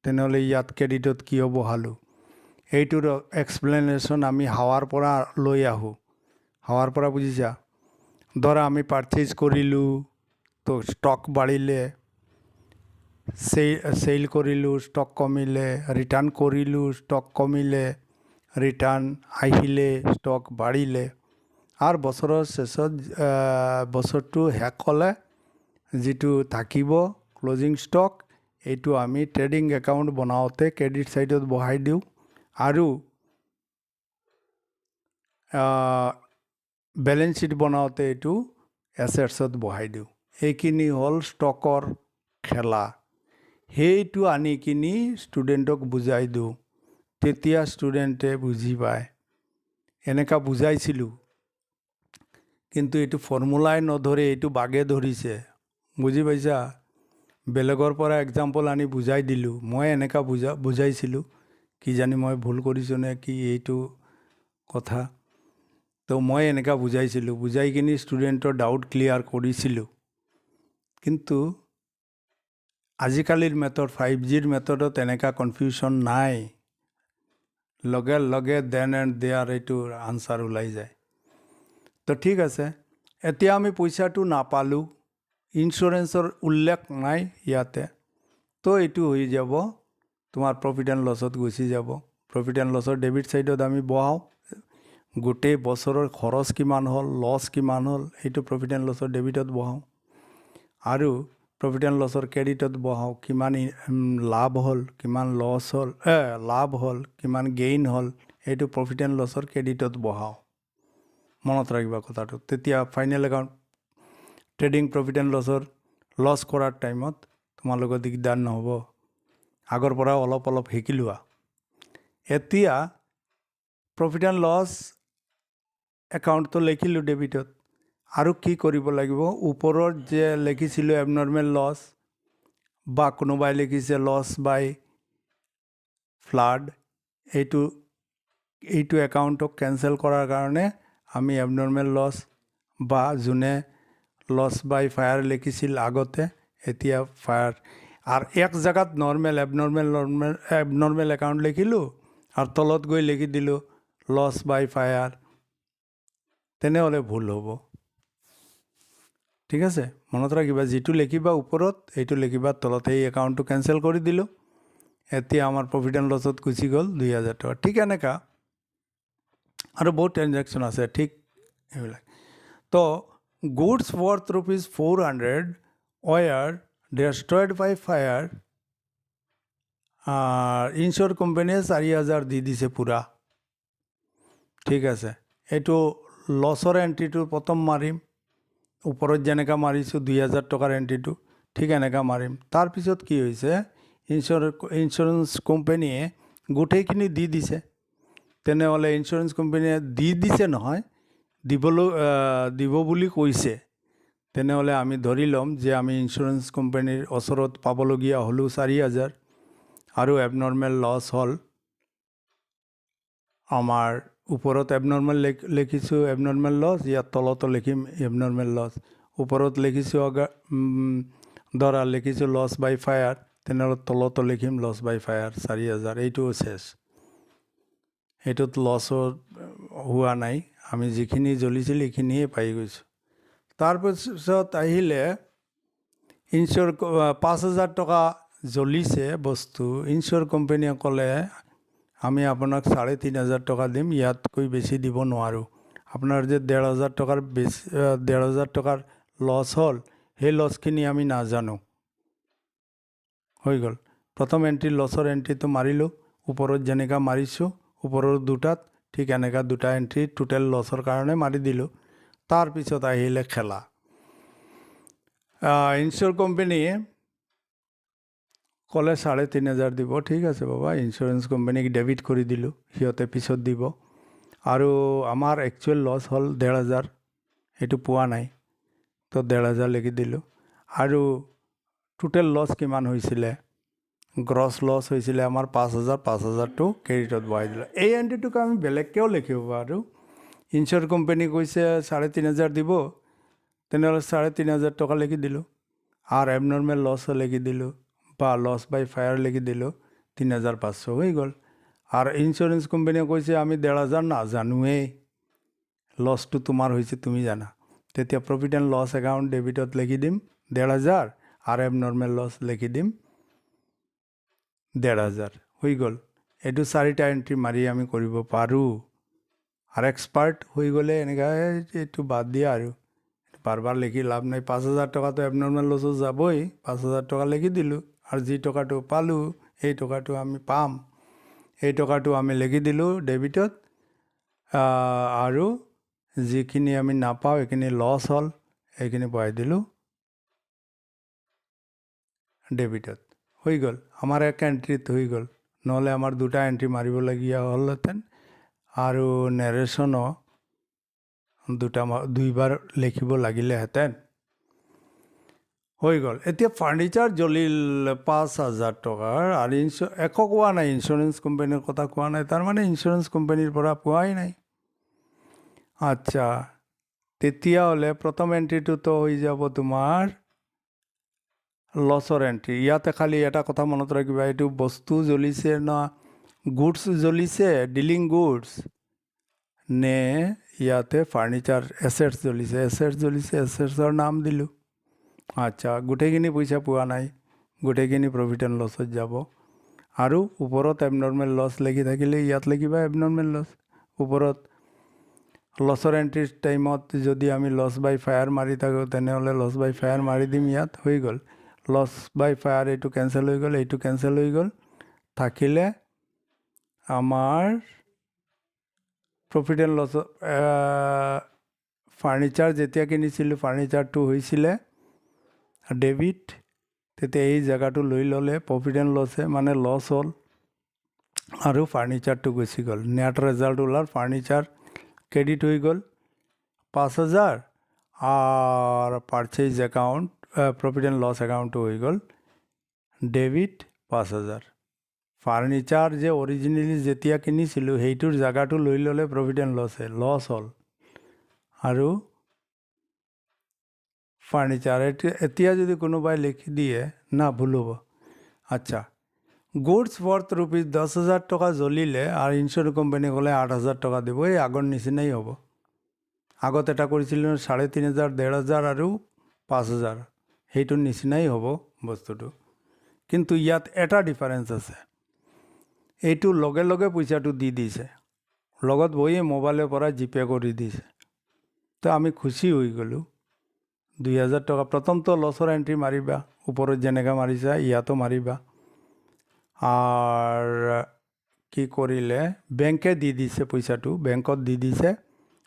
তেনেহ'লে ইয়াত ক্ৰেডিটত কিয় বহালোঁ? এইটোৰ এক্সপ্লেনেশ্যন আমি হাৱাৰ পৰা লৈ আহোঁ। হাৱাৰ পৰা বুজিছা? ধৰা আমি পাৰ্চেজ কৰিলোঁ, তো ষ্টক বাঢ়িলে, সেল কৰিলোঁ, ষ্টক কমিলে, ৰিটাৰ্ণ কৰিলোঁ, ষ্টক কমিলে, ৰিটাৰ্ণ আহিলে, ষ্টক বাঢ়িলে। আৰু বছৰৰ শেষত বছৰটো শেষ হ'লে যিটো থাকিব ক্লজিং ষ্টক, এইটো আমি ট্ৰেডিং একাউণ্ট বনাওঁতে ক্ৰেডিট ছাইডত বহাই দিওঁ, আৰু বেলেঞ্চ শ্বীট বনাওঁতে এইটো এছেটছত বহাই দিওঁ। এইখিনি হ'ল ষ্টকৰ খেলা। সেইটো আনি কিনি ষ্টুডেণ্টক বুজাই দিওঁ, তেতিয়া ষ্টুডেণ্টে বুজি পায়। এনেকুৱা বুজাইছিলোঁ, কিন্তু এইটো ফৰ্মুলাই নধৰে, এইটো বাগে ধৰিছে, বুজি পাইছা? বেলেগৰ পৰা এক্সাম্পল আনি বুজাই দিলোঁ, মই এনেকুৱা বুজাইছিলোঁ, কি জানি মই ভুল কৰিছোঁ নে কি এইটো কথা। তো মই এনেকুৱা বুজাইছিলোঁ, বুজাই কিনি ষ্টুডেণ্টৰ ডাউট ক্লিয়াৰ কৰিছিলোঁ। কিন্তু আজিকালিৰ মেথড 5Gৰ মেথডত এনেকুৱা কনফিউশ্যন নাই, লগে লগে দেন এণ্ড দেয়াৰ এইটোৰ আনচাৰ ওলাই যায়। তো ঠিক আছে, এতিয়া আমি পইচাটো নাপালোঁ, ইঞ্চুৰেঞ্চৰ উল্লেখ নাই ইয়াতে, তো এইটো হৈ যাব তোমাৰ প্ৰফিট এণ্ড লছত গুচি যাব। প্ৰফিট এণ্ড লছৰ ডেবিট ছাইডত আমি বহাওঁ, গোটেই বছৰৰ খৰচ কিমান হ'ল, লছ কিমান হ'ল, এইটো প্ৰফিট এণ্ড লছৰ ডেবিটত বহাওঁ। আৰু প্ৰফিট এণ্ড লছৰ ক্ৰেডিটত বহাওঁ, কিমান লাভ হ'ল, কিমান লছ হ'ল, লাভ হ'ল, কিমান গেইন হ'ল, এইটো প্ৰফিট এণ্ড লছৰ ক্ৰেডিটত বহাওঁ। মনত ৰাখিবা কথাটো। তেতিয়া final account trading profit and লছৰ লছ কৰাৰ টাইমত তোমালোকৰ দিগদাৰ নহ'ব। আগৰ পৰা অলপ অলপ শিকি লোৱা। এতিয়া প্ৰফিট এণ্ড লছ একাউণ্টটো লিখিলোঁ ডেবিটত। আৰু কি কৰিব লাগিব, ওপৰত যে লিখিছিলোঁ এবনৰ্মেল লছ, বা কোনোবাই লিখিছে লছ বাই ফ্লাড, এইটো একাউণ্টক কেঞ্চেল কৰাৰ কাৰণে আমি এবনৰ্মেল লছ বা যোনে লছ বাই ফায়াৰ লিখিছিল আগতে, এতিয়া ফায়াৰ, আৰু এক জেগাত এবনৰ্মেল একাউণ্ট লিখিলোঁ আৰু তলত গৈ লিখি দিলোঁ লছ বাই ফায়াৰ, তেনেহ'লে ভুল হ'ব। ঠিক আছে, মনত ৰাখিবা, যিটো লিখিবা ওপৰত এইটো লিখিবা তলত। এই একাউণ্টটো কেঞ্চেল কৰি দিলোঁ, এতিয়া আমাৰ প্ৰফিট এণ্ড লছত গুচি গ'ল 2000 টকা। ঠিক এনেকুৱা আৰু বহুত ট্ৰেনজেকশ্যন আছে ঠিক এইবিলাক। তো গুডছ ৱৰ্থ ₹400 ৱেৰ ডেষ্ট্ৰয়ড বাই ফায়াৰ, ইঞ্চুৰ কোম্পানীয়ে 4000 দি দিছে পূৰা। ঠিক আছে, এইটো লছৰ এণ্ট্ৰিটো প্ৰথম মাৰিম, ওপৰত যেনেকৈ মাৰিছোঁ 2000 টকাৰ এণ্ট্ৰিটো, ঠিক এনেকৈ মাৰিম। তাৰপিছত কি হৈছে, ইঞ্চুৰেঞ্চ কোম্পানীয়ে গোটেইখিনি দি দিছে, তেনেহ'লে ইঞ্চুৰেঞ্চ কোম্পানীয়ে দি দিছে নহয়, দিব বুলি কৈছে, তেনেহ'লে আমি ধৰি ল'ম যে আমি ইঞ্চুৰেঞ্চ কোম্পানীৰ ওচৰত পাবলগীয়া হ'লোঁ 4000, আৰু এবনৰ্মেল লছ হ'ল আমাৰ ওপৰত এবনৰ্মেল লিখিছোঁ এবনৰ্মেল লছ, ইয়াত তলতো লিখিম এবনৰ্মেল লছ। ওপৰত লিখিছোঁ ধৰা লিখিছোঁ লছ বাই ফায়াৰ, তেনেহ'লে তলতো লিখিম লছ বাই ফায়াৰ 4000, এইটোও চেছ, এইটোত লছো হোৱা নাই, আমি যিখিনি জ্বলিছিল সেইখিনিয়ে পাই গৈছোঁ। তাৰপিছত আহিলে 5000 টকা জ্বলিছে বস্তু, ইঞ্চুৰ কোম্পানীয়ে ক'লে আমি আপোনাক 3500 টকা দিম, ইয়াতকৈ বেছি দিব নোৱাৰোঁ। আপোনাৰ যে 1500 টকাৰ লছ হ'ল, সেই লছখিনি আমি নাজানো। হৈ গ'ল, প্ৰথম এণ্ট্ৰি লছৰ এণ্ট্ৰিটো মাৰিলোঁ, ওপৰত যেনেকৈ মাৰিছোঁ ওপৰৰ দুটাত, ঠিক এনেকুৱা দুটা এণ্ট্ৰি টোটেল লছৰ কাৰণে মাৰি দিলোঁ। তাৰপিছত আহিলে খেলা। ইঞ্চুৰ কোম্পানীয়ে ক'লে 3500 দিব, ঠিক আছে বাবা, ইঞ্চুৰেঞ্চ কোম্পানীক ডেবিট কৰি দিলোঁ, সিহঁতে পিছত দিব। আৰু আমাৰ একচুৱেল লছ হ'ল 1500, সেইটো পোৱা নাই, তো 1500 লিখি দিলোঁ। আৰু টোটেল লছ কিমান হৈছিলে, গ্ৰছ লছ হৈছিলে আমাৰ 5000, 5000টো ক্ৰেডিটত বহাই দিলোঁ। এই এণ্ট্ৰিটোক আমি বেলেগকৈও লিখিব পাৰোঁ। ইঞ্চুৰ কোম্পানী কৈছে 3500 দিব, তেনেহ'লে 3500 টকা লিখি দিলোঁ, আৰু এবনৰ্মেল লছো লিখি দিলোঁ, বা লছ বাই ফায়াৰ লিখি দিলোঁ 3500, হৈ গ'ল। আৰু ইঞ্চুৰেঞ্চ কোম্পানীয়ে কৈছে আমি 1500 নাজানোৱেই, লছটো তোমাৰ হৈছে তুমি জানা, তেতিয়া প্ৰফিট এণ্ড লছ একাউণ্ট ডেবিটত লিখি দিম 1500, আৰু এবনৰ্মেল লছ লিখি দিম 1500, হৈ গ'ল। এইটো 4টা এণ্ট্ৰি মাৰি আমি কৰিব পাৰোঁ। আৰু এক্সপাৰ্ট হৈ গ'লে এনেকৈ এইটো বাদ দিয়া, আৰু বাৰ বাৰ লিখি লাভ নাই। 5000 টকাটো এবনৰ্মেল লছত যাবই, 5000 টকা লিখি দিলোঁ, আৰু যি টকাটো পালোঁ এই টকাটো আমি পাম, এই টকাটো আমি লিখি দিলোঁ ডেবিটত, আৰু যিখিনি আমি নাপাওঁ এইখিনি লছ হ'ল, এইখিনি বহাই দিলোঁ ডেবিটত, হৈ গ'ল। আমাৰ এক এণ্ট্ৰিত হৈ গ'ল, নহ'লে আমাৰ দুটা এণ্ট্ৰি মাৰিবলগীয়া হ'লহেঁতেন, আৰু নেৰেশ্যনো দুবাৰ লিখিব লাগিলেহেঁতেন। হৈ গ'ল। এতিয়া ফাৰ্নিচাৰ জ্বলিল 5,000 টকাৰ আৰু একো কোৱা নাই, ইঞ্চুৰেঞ্চ কোম্পানীৰ কথা কোৱা নাই, তাৰমানে ইঞ্চুৰেঞ্চ কোম্পানীৰ পৰা পোৱাই নাই। আচ্ছা, তেতিয়াহ'লে প্ৰথম এণ্ট্ৰিটোতো হৈ যাব তোমাৰ লছৰ এণ্ট্ৰি। ইয়াতে খালি এটা কথা মনত ৰাখিবা, এইটো বস্তু জ্বলিছে না গুডছ জ্বলিছে, ডিলিং গুডছ, নে ইয়াতে ফাৰ্নিচাৰ এছেটছ জ্বলিছে। এছেটছ জ্বলিছে, এছেটছৰ নাম দিলোঁ। আচ্ছা, গোটেইখিনি পইচা পোৱা নাই, গোটেইখিনি প্ৰফিট এণ্ড লছত যাব। আৰু ওপৰত এবনৰ্মেল লছ লাগি থাকিলে ইয়াত লিখিবা এবনৰ্মেল লছ। ওপৰত লছৰ এণ্ট্ৰিৰ টাইমত যদি আমি লছ বাই ফায়াৰ মাৰি থাকোঁ তেনেহ'লে লছ বাই ফায়াৰ মাৰি দিম, ইয়াত হৈ গ'ল। লছ বাই ফায়াৰ এইটো কেঞ্চেল হৈ গ'ল, এইটো কেঞ্চেল হৈ গ'ল। থাকিলে আমাৰ প্ৰফিট এণ্ড লছ। ফাৰ্নিচাৰ যেতিয়া কিনিছিলোঁ, ফাৰ্নিচাৰটো হৈছিলে ডেবিট, তেতিয়া এই জেগাটো লৈ ল'লে প্ৰফিট এণ্ড লছে, মানে লছ হ'ল আৰু ফাৰ্নিচাৰটো গুচি গ'ল। নেট ৰেজাল্ট ওলাল, ফাৰ্নিচাৰ ক্ৰেডিট হৈ গ'ল 5,000 আৰ purchase account profit and loss অ্যাকাউন্টও হয়ে গেল ডেবিট 5,000। ফাৰ্নিচাৰ যে অৰিজিনেলি যেতিয়া কিনিছিলোঁ সেইটোৰ জেগাটো লৈ ল'লে প্ৰফিট এণ্ড লছ হ'ল আৰু ফাৰ্নিচাৰ। এতিয়া যদি কোনোবাই লিখি দিয়ে না, ভুল হ'ব। আচ্ছা, গুডছ ওয়ার্থ রুপিস 10,000 টাকা জ্বলিলে আর ইন্স্যুরেন্স কোম্পানি ক'লে 8,000 টাকা দিব, এই আগৰ নিচিনাই হ'ব। আগত এটা কৰিছিলোঁ 3,500, 1,500 আৰু 5,000, সেইটোৰ নিচিনাই হ'ব বস্তুটো। কিন্তু ইয়াত এটা ডিফাৰেঞ্চ আছে, এইটো লগে লগে পইচাটো দি দিছে, লগত বহিয়ে মোবাইলৰ পৰা জিপে কৰি দিছে। তো আমি খুচি হৈ গ'লোঁ। 2,000 টাকা প্ৰথমটো লছৰ এণ্ট্ৰি মাৰিবা, ওপৰত যেনেকৈ মাৰিছা ইয়াতো মাৰিবা। আৰু কি কৰিলে বেংকে দি দিছে পইচাটো, বেংকত দি দিছে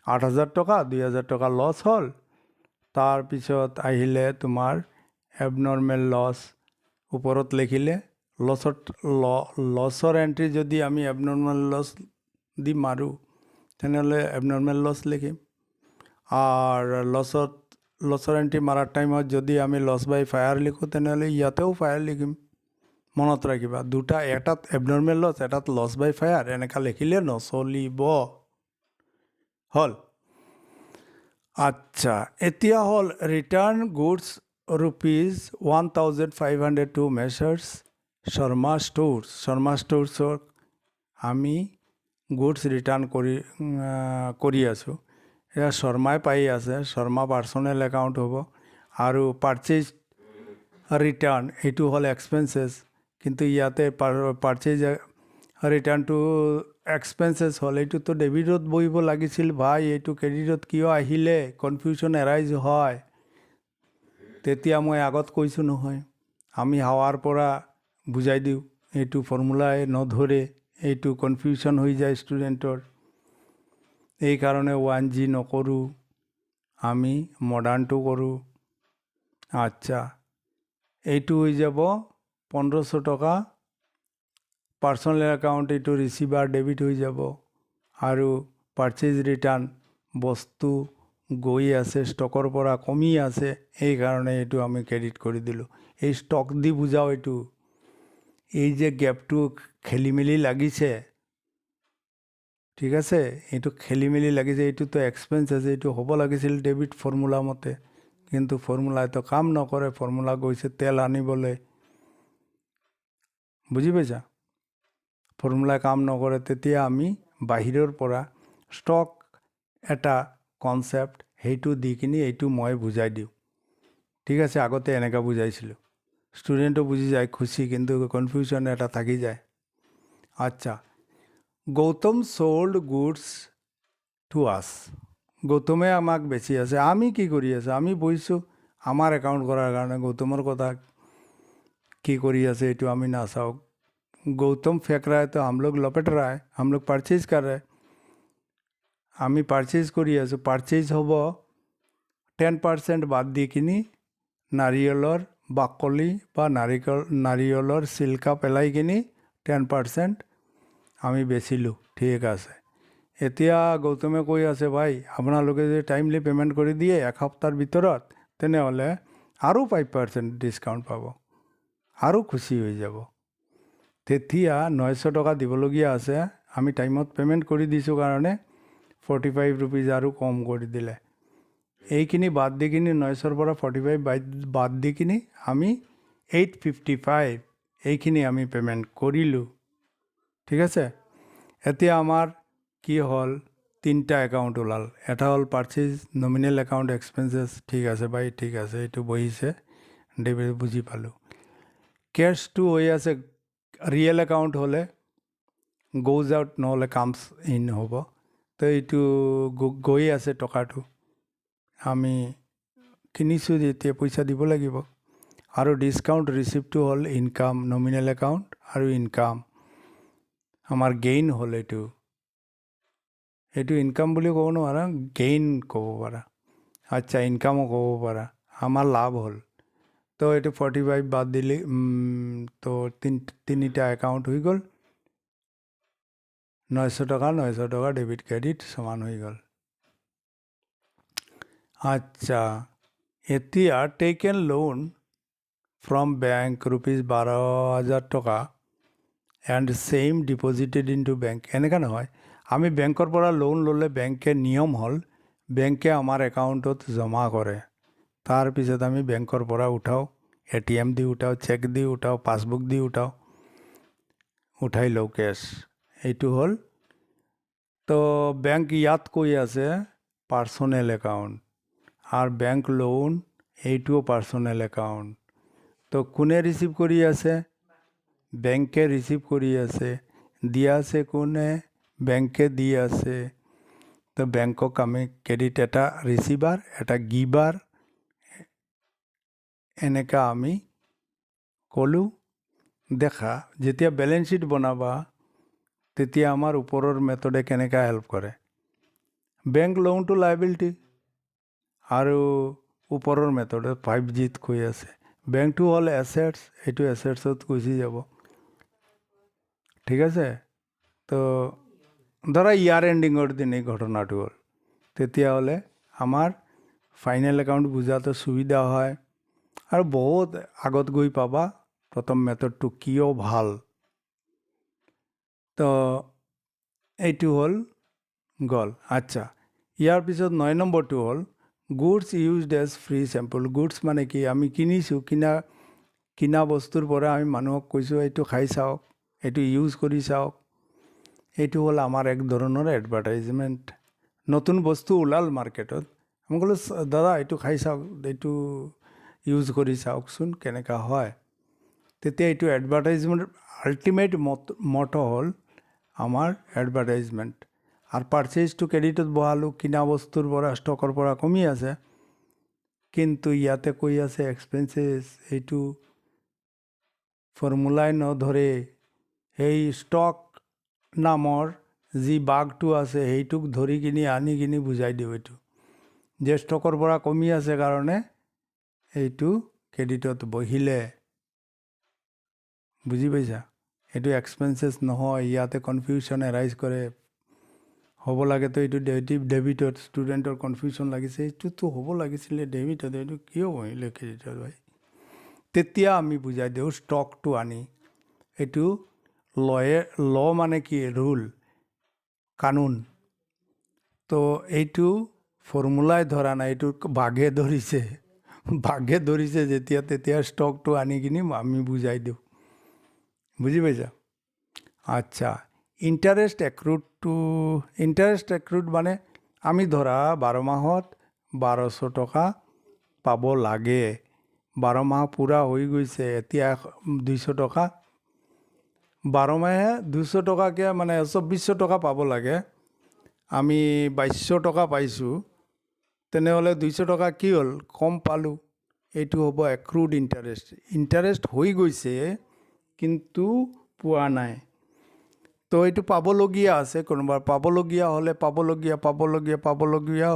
8,000 টকা, 2,000 টকা লছ হ'ল। তাৰপিছত আহিলে তোমাৰ এবনৰ্মেল লছ, ওপৰত লিখিলে লছৰ এণ্ট্ৰি যদি আমি এবনৰ্মেল লছ দি মাৰোঁ তেনেহ'লে এবনৰ্মেল লছ লিখিম। আৰু লছৰ এণ্ট্ৰি মাৰাৰ টাইমত যদি আমি লছ বাই ফায়াৰ লিখোঁ তেনেহ'লে ইয়াতেও ফায়াৰ লিখিম। মনত ৰাখিবা, দুটা, এটাত এবনৰ্মেল লছ, এটাত লছ বাই ফায়াৰ, এনেকৈ লিখিলে নচলিব। হ'ল। আচ্ছা, এতিয়া হ'ল return goods rupees 1,500 to messrs Sharma stores. Sharma ষ্টোৰ্ছক আমি গুডছ ৰিটাৰ্ণ কৰি আছোঁ। এয়া শৰ্মাই পাই আছে, শৰ্মা পাৰ্চনেল একাউণ্ট হ'ব। আৰু পাৰ্চেজ ৰিটাৰ্ণ এইটো হ'ল এক্সপেঞ্চেছ, কিন্তু ইয়াতে পাৰ্চেজ ৰিটাৰ্ণটো এক্সপেঞ্চেছ হ'ল। এইটোতো ডেবিটত বহিব লাগিছিল ভাই, এইটো ক্ৰেডিটত কিয় আহিলে? কনফিউশ্যন এৰাইজ হয়। তেতিয়া মই আগত কৈছোঁ নহয়, আমি হাৱাৰ পৰা বুজাই দিওঁ, এইটো ফৰ্মুলাই নধৰে, এইটো কনফিউশ্যন হৈ যায় ষ্টুডেণ্টৰ। এইকাৰণে 1G নকৰোঁ, আমি মডাৰ্ণটো কৰোঁ। আচ্ছা, এইটো হৈ যাব 1,500 টকা পাৰ্চনেল একাউণ্ট, এইটো ৰিচিভাৰ ডেবিট হৈ যাব। আৰু পাৰ্চেজ ৰিটাৰ্ণ বস্তু গৈ আছে, ষ্টকৰ পৰা কমি আছে, এইকাৰণে এইটো আমি ক্ৰেডিট কৰি দিলোঁ। এই ষ্টক দি বুজাওঁ এইটো। এই যে গেপটো খেলি মেলি লাগিছে, ঠিক আছে, এইটো খেলি মেলি লাগিছে, এইটোতো এক্সপেঞ্চ আছে, এইটো হ'ব লাগিছিল ডেবিট ফৰ্মুলা মতে, কিন্তু ফৰ্মুলাটো কাম নকৰে। ফৰ্মুলা গৈছে তেল আনিবলৈ, বুজি পাইছা? ফৰ্মুলা কাম নকৰে, তেতিয়া আমি বাহিৰৰ পৰা ষ্টক এটা কনচেপ্ট সেইটো দি কিনি এইটো মই বুজাই দিওঁ, ঠিক আছে। আগতে এনেকৈ বুজাইছিলোঁ, ষ্টুডেণ্টো বুজি যায় খুচি, কিন্তু কনফিউশ্যন এটা থাকি যায়। আচ্ছা, গৌতম সোল্ড গুডছ টু আছ। গৌতমে আমাক বেচি আছে, আমি কি কৰি আছোঁ? আমি বহিছোঁ আমাৰ একাউণ্ট কৰাৰ কাৰণে। গৌতমৰ কথা কি কৰি আছে এইটো আমি নাচাওঁ। गौतम फेंक रहा है तो हम लोग लपेट रहा है, हम लोग परचेज कर रहे हैं। আমি পাৰ্চেজ কৰি আছোঁ, পাৰ্চেজ হ'ব 10% বাদ দি কিনি নাৰিকলৰ বাকলি বা নাৰিকলৰ চিল্কা পেলাই কিনি 10% আমি বেচিলোঁ, ঠিক আছে। এতিয়া গৌতমে কৈ আছে ভাই আপোনালোকে যদি টাইমলি পে'মেণ্ট কৰি দিয়ে এসপ্তাহৰ ভিতৰত, তেনেহ'লে আৰু 5% ডিছকাউণ্ট পাব, আৰু খুচি হৈ যাব। তেতিয়া 900 টকা দিবলগীয়া আছে, আমি টাইমত পে'মেণ্ট কৰি দিছোঁ কাৰণে 45 ৰুপিজ আৰু কম কৰি দিলে। এইখিনি বাদ দি কিনি 900ৰ পৰা 45 বাদ দি কিনি আমি 855 এইখিনি আমি পে'মেণ্ট কৰিলোঁ। ঠিক আছে। এতিয়া আমাৰ কি হ'ল, 3টা একাউণ্ট ওলাল। এটা হ'ল পাৰ্চেজ, নমিনেল একাউণ্ট, এক্সপেঞ্চেছ। ঠিক আছে ভাই, ঠিক আছে, এইটো বহিছে, বুজি পালোঁ। কেছটো হৈ আছে ৰিয়েল একাউণ্ট হ'লে গোজ আউট, নহ'লে কামছ ইন হ'ব। তো এইটো গৈ আছে টকাটো, আমি কিনিছোঁ যেতিয়া পইচা দিব লাগিব। আৰু ডিছকাউণ্ট ৰিচিপ্টটো হ'ল ইনকাম, নমিনেল একাউণ্ট আৰু ইনকাম। আমাৰ গেইন হ'ল এইটো ইনকাম বুলি ক'ব নোৱাৰা, গেইন ক'ব পাৰা। আচ্ছা, ইনকামো ক'ব পাৰা, আমাৰ লাভ হ'ল। তো এইটো 45 বাদ দিলে, তো 3টা একাউণ্ট হৈ গ'ল। 900 টকা ডেবিট ক্ৰেডিট সমান হৈ গ'ল। আচ্ছা, এতিয়া টেকেন লোন ফ্ৰম বেংক ₹12,000 টকা and same deposited into bank. এনেকুৱা নহয়, আমি বেংকৰ পৰা লোন ল'লে বেংকে নিয়ম হ'ল বেংকে আমাৰ একাউণ্টত জমা কৰে, তাৰপিছত আমি বেংকৰ পৰা উঠাওঁ, ATM দি উঠাওঁ, চেক দি উঠাওঁ, পাছবুক দি উঠাই লওঁ কেছ। এইটো হ'ল। তো বেংক ইয়াত কৈ আছে পাৰ্চনেল একাউণ্ট, আৰু বেংক লোন এইটোও পাৰ্চনেল একাউণ্ট। তো কোনে ৰিচিভ কৰি আছে? বেংকে ৰিচিভ কৰি আছে। দি আছে কোনে? বেংকে দি আছে। তো বেংকক আমি ক্ৰেডিট, এটা ৰিচিভাৰ, এটা গিভাৰ, এনেকা আমি ক'লোঁ। দেখা, যেতিয়া বেলেঞ্চ শ্বীট বনাবা তেতিয়া আমাৰ ওপৰৰ মেথডে কেনেকৈ হেল্প কৰে। বেংক লোনটো লাইবিলিটি, আৰু ওপৰৰ মেথডে 5Gত কৈ আছে বেংকটো হ'ল এছেটছ, এইটো এছেটছত গুচি যাব। ঠিক আছে। তো ধৰা ইয়াৰ এণ্ডিঙৰ দিন এই ঘটনাটো হ'ল, তেতিয়াহ'লে আমাৰ ফাইনেল একাউণ্ট বুজাটো সুবিধা হয়। আৰু বহুত আগত গৈ পাবা প্ৰথম মেথডটো কিয় ভাল। তো এইটো হ'ল গ'ল। আচ্ছা, ইয়াৰ পিছত 9 নম্বৰটো হ'ল goods used as free sample. Goods মানে কি? আমি কিনিছোঁ, কিনা বস্তুৰ পৰা আমি মানুহক কৈছোঁ এইটো খাই চাওক, এইটো ইউজ কৰি চাওক। এইটো হ'ল আমাৰ এক ধৰণৰ এডভাৰটাইজমেণ্ট। নতুন বস্তু ওলাল মাৰ্কেটত, আমি ক'লোঁ দাদা এইটো খাই চাওক, এইটো ইউজ কৰি চাওকচোন কেনেকুৱা হয়। তেতিয়া এইটো এডভাৰটাইজমেণ্ট, আল্টিমেট মটো হ'ল আমাৰ এডভাৰটাইজমেণ্ট। আৰু পাৰ্চেজটো ক্ৰেডিটত বহালোঁ, কিনা বস্তুৰ পৰা, ষ্টকৰ পৰা কমি আছে, কিন্তু ইয়াতে কৈ আছে এক্সপেঞ্চেছ। এইটো ফৰ্মুলাই নধৰে। সেই ষ্টক নামৰ যি বাঘটো আছে সেইটোক ধৰি কিনি আনি কিনি বুজাই দিওঁ এইটো যে ষ্টকৰ পৰা কমি আছে কাৰণে এইটো ক্ৰেডিটত বহিলে। বুজি পাইছা? এইটো এক্সপেঞ্চেছ নহয়, ইয়াতে কনফিউশ্যন এৰাইজ কৰে। হ'ব লাগেতো এইটো ডেবিটত, ষ্টুডেণ্টৰ কনফিউশ্যন লাগিছে, এইটোতো হ'ব লাগিছিলে ডেবিটত, এইটো কিয় বহিলে ক্ৰেডিটত ভাই? তেতিয়া আমি বুজাই দিওঁ ষ্টকটো আনি। এইটো ল মানে কি? ৰুল, কানুন। তো এইটো ফৰ্মুলাই ধৰা নাই, এইটো বাঘে ধৰিছে। বাঘে ধৰিছে যেতিয়া, তেতিয়া ষ্টকটো আনি কিনি আমি বুজাই দিওঁ। বুজি পাইছা? আচ্ছা, ইণ্টাৰেষ্ট এক্ৰুড মানে আমি ধৰা 12 মাহত 1200 টকা পাব লাগে। 12 মাহ পূৰা হৈ গৈছে, এতিয়া 200 টকা, 12 মাহে 200 টকাকৈ মানে 2400 টকা পাব লাগে। আমি 2200 টকা পাইছোঁ, তেনেহ'লে 200 টকা কি হ'ল? কম পালোঁ। এইটো হ'ব এক্ৰুড ইণ্টাৰেষ্ট। ইণ্টাৰেষ্ট হৈ গৈছে কিন্তু পোৱা নাই। তো এইটো পাবলগীয়া আছে, কোনোবা পাবলগীয়া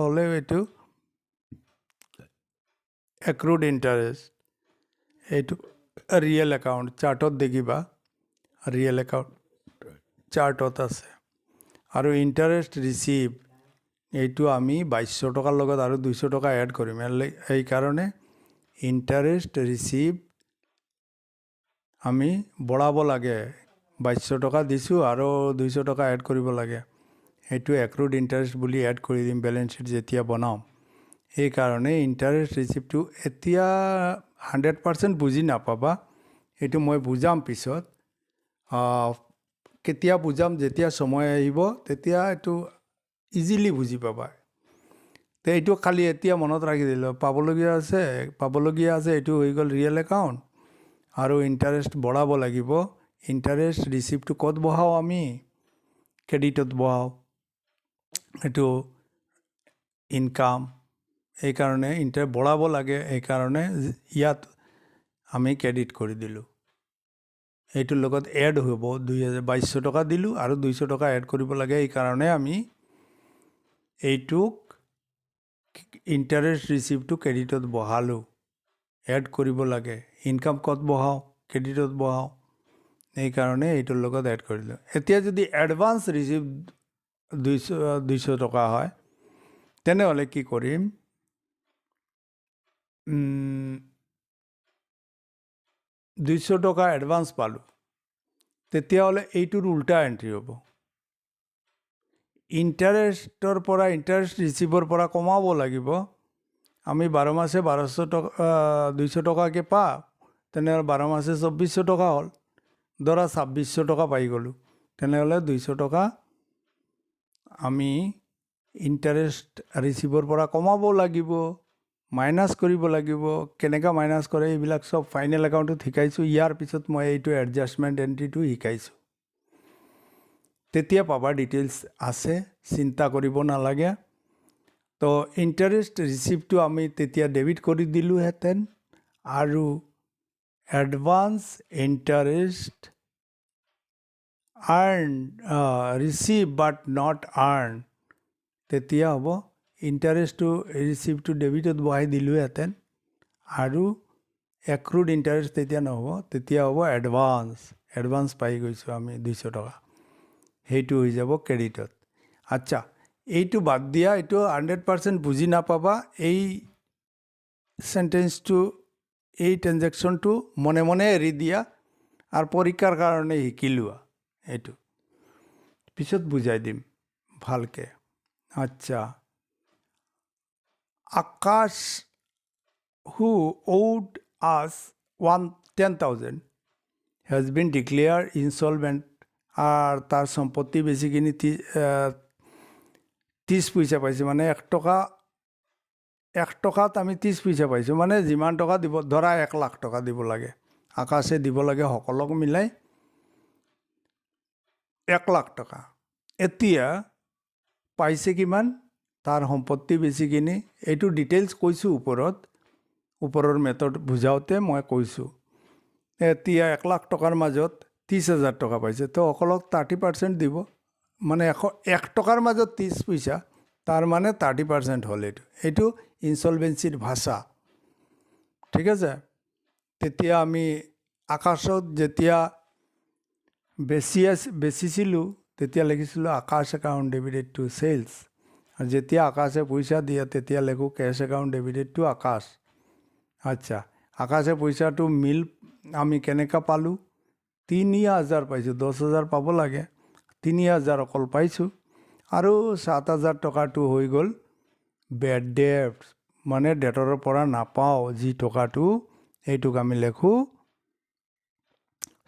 হ'লে এইটো এক্ৰুড ইণ্টাৰেষ্ট। এইটো ৰিয়েল একাউণ্ট চাৰ্টত দেখিবা, ৰিয়েল একাউণ্ট চাৰ্টত আছে। আৰু ইণ্টাৰেষ্ট ৰিচিভ, এইটো আমি 2200 টকাৰ লগত আৰু 200 টকা এড কৰিম। সেইকাৰণে ইণ্টাৰেষ্ট ৰিচিভ আমি বঢ়াব লাগে 2200 টকা দিছোঁ আৰু 200 টকা এড কৰিব লাগে সেইটো এক্ৰুড ইণ্টাৰেষ্ট বুলি এড কৰি দিম বেলেঞ্চ শ্বীট যেতিয়া বনাম সেইকাৰণে ইণ্টাৰেষ্ট ৰিচিপ্টটো এতিয়া 100% বুজি নাপাবা এইটো মই বুজাম পিছত কেতিয়া বুজাম যেতিয়া সময় আহিব তেতিয়া এইটো ইজিলি বুজি পাবা তো এইটো খালি এতিয়া মনত ৰাখি দিলোঁ পাবলগীয়া আছে এইটো হৈ গ'ল ৰিয়েল একাউণ্ট আৰু ইণ্টাৰেষ্ট বঢ়াব লাগিব ইণ্টাৰেষ্ট ৰিচিপ্টটো ক'ত বহাওঁ আমি ক্ৰেডিটত বহাওঁ এইটো ইনকাম এইকাৰণে ইণ্টাৰেষ্ট বঢ়াব লাগে এইকাৰণে ইয়াত আমি ক্ৰেডিট কৰি দিলোঁ এইটোৰ লগত এড হ'ব 2200 টকা দিলোঁ আৰু 200 টকা এড কৰিব লাগে এইকাৰণে আমি এইটোক ইণ্টাৰেষ্ট ৰিচিপ্টটো ক্ৰেডিটত বহালোঁ এড কৰিব লাগে ইনকাম ক'ত বহাওঁ ক্ৰেডিটত বহাওঁ এইকাৰণে এইটোৰ লগত এড কৰিলোঁ এতিয়া যদি এডভান্স ৰিচিপ্ট 200 টকা হয় তেনেহ'লে কি কৰিম 200 টকা এডভান্স পালোঁ তেতিয়াহ'লে এইটোৰ উল্টা এণ্ট্ৰি হ'ব ইণ্টাৰেষ্টৰ পৰা ইণ্টাৰেষ্ট ৰিচিভৰ পৰা কমাব লাগিব আমি 12 মাসে 1200 টকা 200 টকাকৈ পাওঁ তেনেহ'লে 12 মাসে 2400 টকা হ'ল ধৰা 2600 টকা পাই গ'লোঁ তেনেহ'লে 200 টকা আমি ইণ্টাৰেষ্ট ৰিচিভৰ পৰা কমাব লাগিব মাইনাছ কৰিব লাগিব কেনেকৈ মাইনাছ কৰে এইবিলাক চব ফাইনেল একাউণ্টত শিকাইছোঁ ইয়াৰ পিছত মই এইটো এডজাষ্টমেণ্ট এণ্ট্ৰিটো শিকাইছোঁ তেতিয়া পাবা ডিটেইলছ আছে চিন্তা কৰিব নালাগে তো ইণ্টাৰেষ্ট ৰিচিপ্টটো আমি তেতিয়া ডেবিট কৰি দিলোঁহেঁতেন আৰু advance interest receive but not আৰ্ন তেতিয়া হ'ব ইণ্টাৰেষ্টটো ৰিচিপ্টটো ডেবিটত বহাই দিলোঁহেঁতেন আৰু এক্ৰুড ইণ্টাৰেষ্ট তেতিয়া নহ'ব তেতিয়া হ'ব এডভান্স পাই গৈছোঁ আমি 200 টকা সেইটো হৈ যাব ক্ৰেডিটত আচ্ছা এইটো বাদ দিয়া এইটো 100% বুজি নাপাবা এই চেণ্টেন্সটো এই ট্ৰেঞ্জেকশ্যনটো মনে মনে এৰি দিয়া আৰু পৰীক্ষাৰ কাৰণে শিকি লোৱা এইটো পিছত বুজাই দিম ভালকৈ আচ্ছা আকাশ who owed us 10,000 has been declared insolvent আর তার সম্পত্তি বেছিখিনি 30 পইচা পাইছে মানে 1 টকাত আমি 30 পইচা পাইছোঁ মানে যিমান টকা দিব ধৰা 1 লাখ টকা দিব লাগে আকাশে দিব লাগে সকলক মিলাই 1 লাখ টকা এতিয়া পাইছে কিমান তাৰ সম্পত্তি বেছিখিনি এইটো ডিটেইলছ কৈছোঁ ওপৰৰ মেথড বুজাওঁতে মই কৈছোঁ এতিয়া 1 লাখ টকাৰ মাজত 30,000 টকা পাইছে তো অকলক 30% দিব মানে 1 টকাৰ মাজত 30 পইচা তাৰ মানে 30% হ'ল এইটো ইনচলভেঞ্চিৰ ভাষা ঠিক আছে তেতিয়া আমি আকাশত যেতিয়া বেচিছিলোঁ তেতিয়া লিখিছিলোঁ আকাশ একাউণ্ট ডেবিটেড টু চেলছ আৰু যেতিয়া আকাশে পইচা দিয়ে তেতিয়া লিখোঁ কেছ একাউণ্ট ডেবিটেড টু আকাশ আচ্ছা আকাশে পইচাটো আমি কেনেকৈ পালোঁ 3,000 পাইছোঁ 10,000 পাব লাগে 3,000 অকল পাইছোঁ আৰু 7,000 টকাটো হৈ গ'ল বেড ডেট মানে ডেটৰ পৰা নাপাওঁ যি টকাটো এইটোক আমি লিখোঁ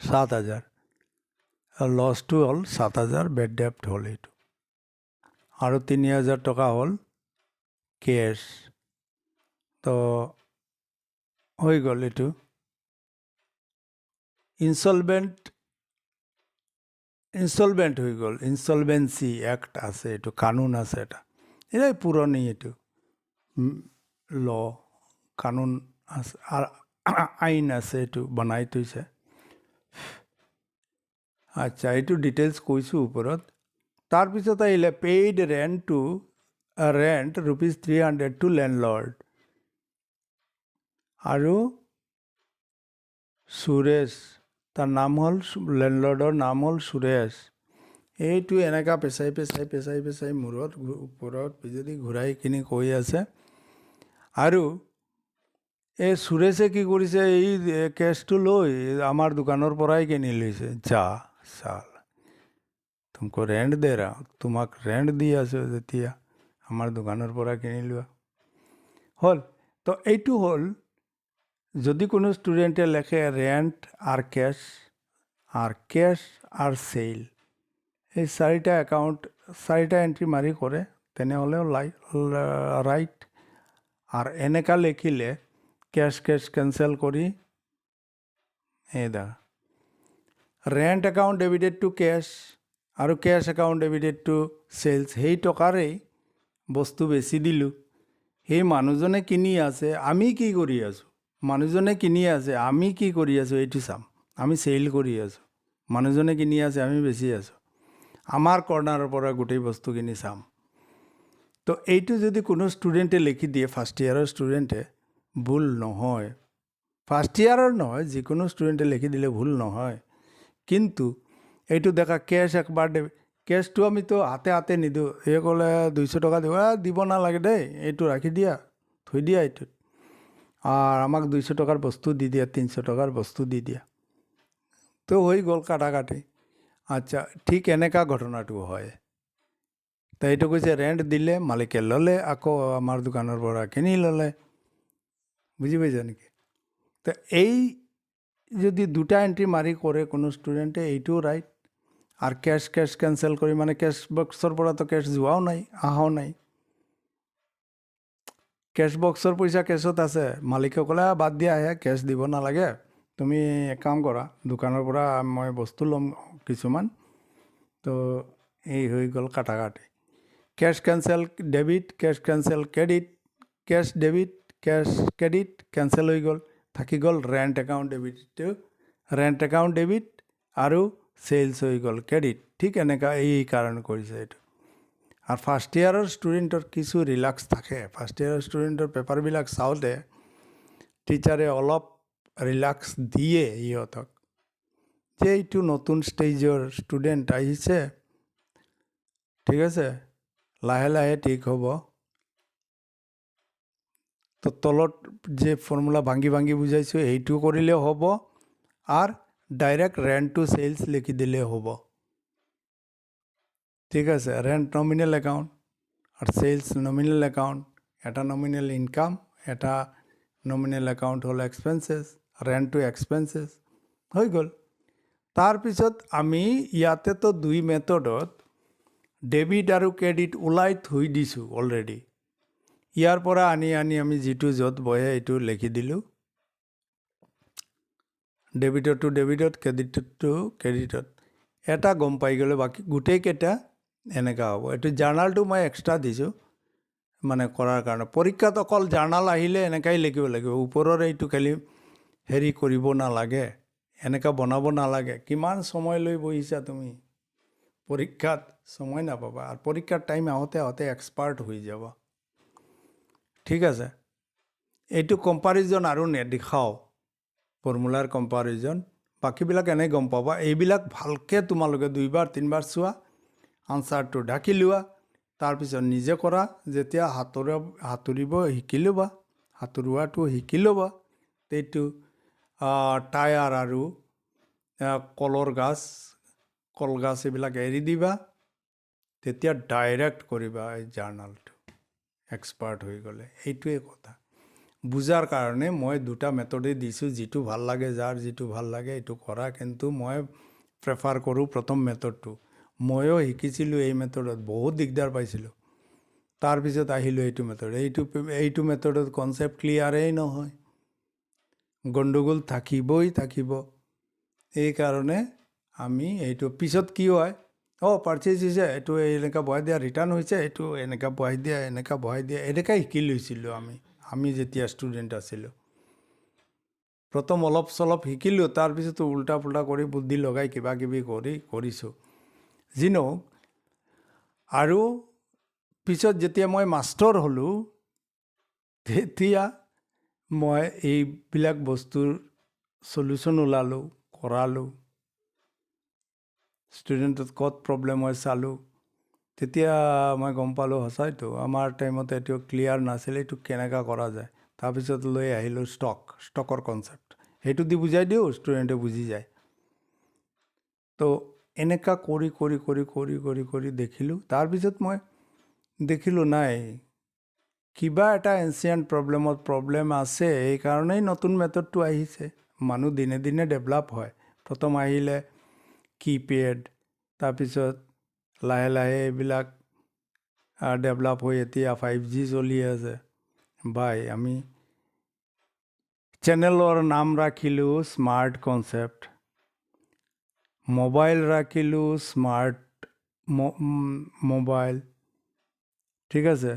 7,000 লছটো হ'ল 7,000 বেড ডেট হ'ল এইটো আৰু 3,000 টকা হ'ল কেছ তো হৈ গ'ল এইটো ইনচলভেণ্ট হৈ গ'ল ইনচলভেঞ্চি এক্ট আছে এইটো কানুন আছে এটা এই পুৰণি এইটো কানুন আছে আইন আছে এইটো বনাই থৈছে আচ্ছা এইটো ডিটেইলছ কৈছোঁ ওপৰত তাৰপিছত আহিলে পেইড ৰেণ্ট ₹300 টু লেণ্ডলৰ্ড আৰু সুৰেশ তাৰ নাম হ'ল লেণ্ডলৰ্ডৰ নাম হ'ল সুৰেশ এইটো এনেকুৱা পেচাই মূৰত ওপৰত যদি ঘূৰাই কিনি কৈ আছে আৰু এই সুৰেশে কি কৰিছে, এই কেছটো লৈ আমাৰ দোকানৰ পৰাই কিনি লৈছে। যা চাল, তুমকো ৰেণ্ট দে ৰা, তোমাক ৰেণ্ট দি আছোঁ যেতিয়া আমাৰ দোকানৰ পৰা কিনি লোৱা। হ'ল। তো এইটো হ'ল, যদি কোনো ষ্টুডেণ্টে লেখে ৰেণ্ট আৰ ক্যাশ আৰ সেল, এই চাৰিটা এন্ট্ৰি মাৰি কৰে, তেনেহ'লেও ৰাইট। আৰ এনেকা লিখিলে ক্যাশ কেনসেল কৰি এই the rent account debited to cash আৰু cash account debited to sales, সেই টকাৰেই বস্তু বেছি দিলোঁ। সেই মানুহজনে কিনি আছে, আমি কি কৰি আছোঁ? মানুহজনে কিনি আছে, আমি কি কৰি আছোঁ এইটো চাম। আমি সেল কৰি আছোঁ, মানুহজনে কিনি আছে, আমি বেছি আছোঁ। আমাৰ কৰ্ণাৰৰ পৰা গোটেই বস্তুখিনি চাম। তো এইটো যদি কোনো ষ্টুডেণ্টে লিখি দিয়ে, ফাৰ্ষ্ট ইয়াৰৰ ষ্টুডেণ্টে, ভুল নহয়। ফাৰ্ষ্ট ইয়াৰৰ নহয়, যিকোনো ষ্টুডেণ্টে লিখি দিলে ভুল নহয়। কিন্তু এইটো দেখা কেছ একবাৰ কেছটো আমিতো হাতে নিদিওঁ। এই ক'লে 200 টকা দিব নালাগে দেই, এইটো ৰাখি দিয়া, থৈ দিয়া এইটোত, আর আমাক 200 টাকার বস্তু দি দিয়া, 300 টাকার বস্তু দি দিয়া, তো হৈ গ'ল কাটাকাটি। আচ্ছা, ঠিক এনেকা ঘটনাটো হয়। তো এইটো কৈছে ৰেণ্ট দিলে, মালিকে ল'লে, আকৌ আমাৰ দোকানৰ পৰা কিনি ল'লে। বুজি পাইছা নেকি? তো এই যদি দুটা এন্ট্রি মাৰি কৰে কোনো ষ্টুডেণ্টে, এইটোও ৰাইট। আৰ ক্যাশ কেনসেল কৰি, মানে ক্যাশ বক্সৰ পৰা তো ক্যাশ যোৱাও নাই, আহাও নাই। কেছ বক্সৰ পইচা কেছত আছে, মালিকে ক'লে বাদ দিয়া, কেছ দিব নালাগে, তুমি এক কাম কৰা, দোকানৰ পৰা মই বস্তু ল'ম কিছুমান। তো এই হৈ গ'ল কাটাকাটি। Cash cancel debit, cash cancel credit, cash debit, cash credit cancel হৈ গ'ল, থাকি গ'ল ৰেণ্ট একাউণ্ট ডেবিট আৰু সেলছ হৈ গ'ল ক্ৰেডিট। ঠিক এনেকা এই কাৰণে কৰিছে এইটো। আর ফার্স্ট ইয়ারের স্টুডেন্টর কিছু রিল্যাক্স থাকে। ফার্স্ট ইয়ারের স্টুডেন্টর পেপারবিলাক চাওঁতে টিচারে অলপ রিল্যাক্স দিয়ে ইহঁতক, যে এইটো নতুন ষ্টেজৰ ষ্টুডেণ্ট আহিছে, ঠিক আছে, লাহে লাহে ঠিক হ'ব। তো তলত যে ফৰ্মুলা ভাঙি বুজাইছোঁ, এইটো কৰিলেও হ'ব, আর ডাইরেক্ট রেন্ট টু সেলস লিখি দিলে হ'ব। ঠিক আছে, রেন্ট নমিনাল অ্যাকাউন্ট আর সেলস নমিনাল অ্যাকাউন্ট, এটা নমিনাল ইনকাম, এটা নমিনাল অ্যাকাউন্ট হল এক্সপেন্সেস, রেন্ট টু এক্সপেন্সেস হৈ গ'ল। তাৰপিছত আমি ইয়াতে তো দুই মেথডত ডেবিট আৰু ক্ৰেডিট ওলাই থৈ দিছোঁ অলৰেডি। ইয়াৰ পৰা আনি আমি যিটো য'ত বহে এইটো লিখি দিলোঁ, ডেবিটৰ টু ডেবিটত, ক্ৰেডিটৰ টু ক্ৰেডিটত। এটা গম পাই গ'লে বাকী গোটেইকেইটা এনেকা হ'ব। এইটো জাৰ্নালটো মই এক্সট্ৰা দিছোঁ মানে কৰাৰ কাৰণে। পৰীক্ষাত অকল জাৰ্নাল আহিলে এনেকাই লিখিব লাগিব, ওপৰৰ এইটো খালি হেৰি কৰিব নালাগে, এনেকা বনাব নালাগে। কিমান সময় লৈ বহিছা তুমি, পৰীক্ষাত সময় নাপাবা, আৰু পৰীক্ষাৰ টাইম আহোঁতে এক্সপাৰ্ট হৈ যাব। ঠিক আছে, এইটো কম্পাৰিজন আৰু নেদেখাওঁ, ফৰ্মুলাৰ কম্পাৰিজন, বাকীবিলাক এনেই গম পাবা। এইবিলাক ভালকৈ তোমালোকে 2বাৰ 3বাৰ চোৱা, আনচাৰটো ঢাকি লোৱা, তাৰপিছত নিজে কৰা। যেতিয়া সাঁতুৰিব শিকি ল'বা, সাঁতোৰোৱাটো শিকি ল'বা, এইটো টায়াৰ আৰু কলগছ এইবিলাক এৰি দিবা, তেতিয়া ডাইৰেক্ট কৰিবা এই জাৰ্নালটো, এক্সপাৰ্ট হৈ গ'লে। এইটোৱে কথা বুজাৰ কাৰণে মই দুটা মেথডেই দিছোঁ, যিটো ভাল লাগে, যাৰ যিটো ভাল লাগে এইটো কৰা। কিন্তু মই প্ৰেফাৰ কৰোঁ প্ৰথম মেথডটো। ময়ো শিকিছিলোঁ এই মেথডত, বহুত দিগদাৰ পাইছিলোঁ, তাৰপিছত আহিলোঁ এইটো মেথড। এইটো মেথডত কনচেপ্ট ক্লিয়াৰেই নহয়, গণ্ডগোল থাকিব। এইকাৰণে আমি এইটো পিছত কি হয়, পাৰ্চেজ হৈছে, এইটো এনেকুৱা বহাই দিয়া, ৰিটাৰ্ণ হৈছে, এইটো এনেকুৱা বহাই দিয়া, এনেকৈ শিকি লৈছিলোঁ আমি যেতিয়া ষ্টুডেণ্ট আছিলোঁ। প্ৰথম অলপ চলপ শিকিলোঁ, তাৰপিছত উল্টা পুল্টা কৰি বুদ্ধি লগাই কিবা কিবি কৰিছোঁ যি নহওক। আৰু পিছত যেতিয়া মই মাষ্টৰ হ'লোঁ, তেতিয়া মই এইবিলাক বস্তুৰ চলিউশ্যন ওলালোঁ, কৰালোঁ, ষ্টুডেণ্টত ক'ত প্ৰব্লেম হয় চালোঁ। তেতিয়া মই গম পালোঁ, সঁচাইতো আমাৰ টাইমত এইটো ক্লিয়াৰ নাছিলে, এইটো কেনেকুৱা কৰা যায়। তাৰপিছত লৈ আহিলোঁ ষ্টকৰ কনচেপ্ট, সেইটো দি বুজাই দিওঁ, ষ্টুডেণ্টে বুজি যায়। তো এনেকুৱা কৰি কৰি কৰি কৰি কৰি কৰি দেখিলোঁ। তাৰপিছত মই দেখিলোঁ নাই, কিবা এটা এনচিয়েণ্ট প্ৰব্লেম আছে, এইকাৰণেই নতুন মেথডটো আহিছে। মানুহ দিনে দিনে ডেভেলপ হয়। প্ৰথম আহিলে কিপেড, তাৰপিছত লাহে লাহে এইবিলাক ডেভেলপ হৈ এতিয়া 5G চলি আছে। বাই আমি চেনেলৰ নাম ৰাখিলোঁ স্মাৰ্ট কনচেপ্ট, মোবাইল ৰাখিলোঁ স্মাৰ্ট মোবাইল, ঠিক আছে।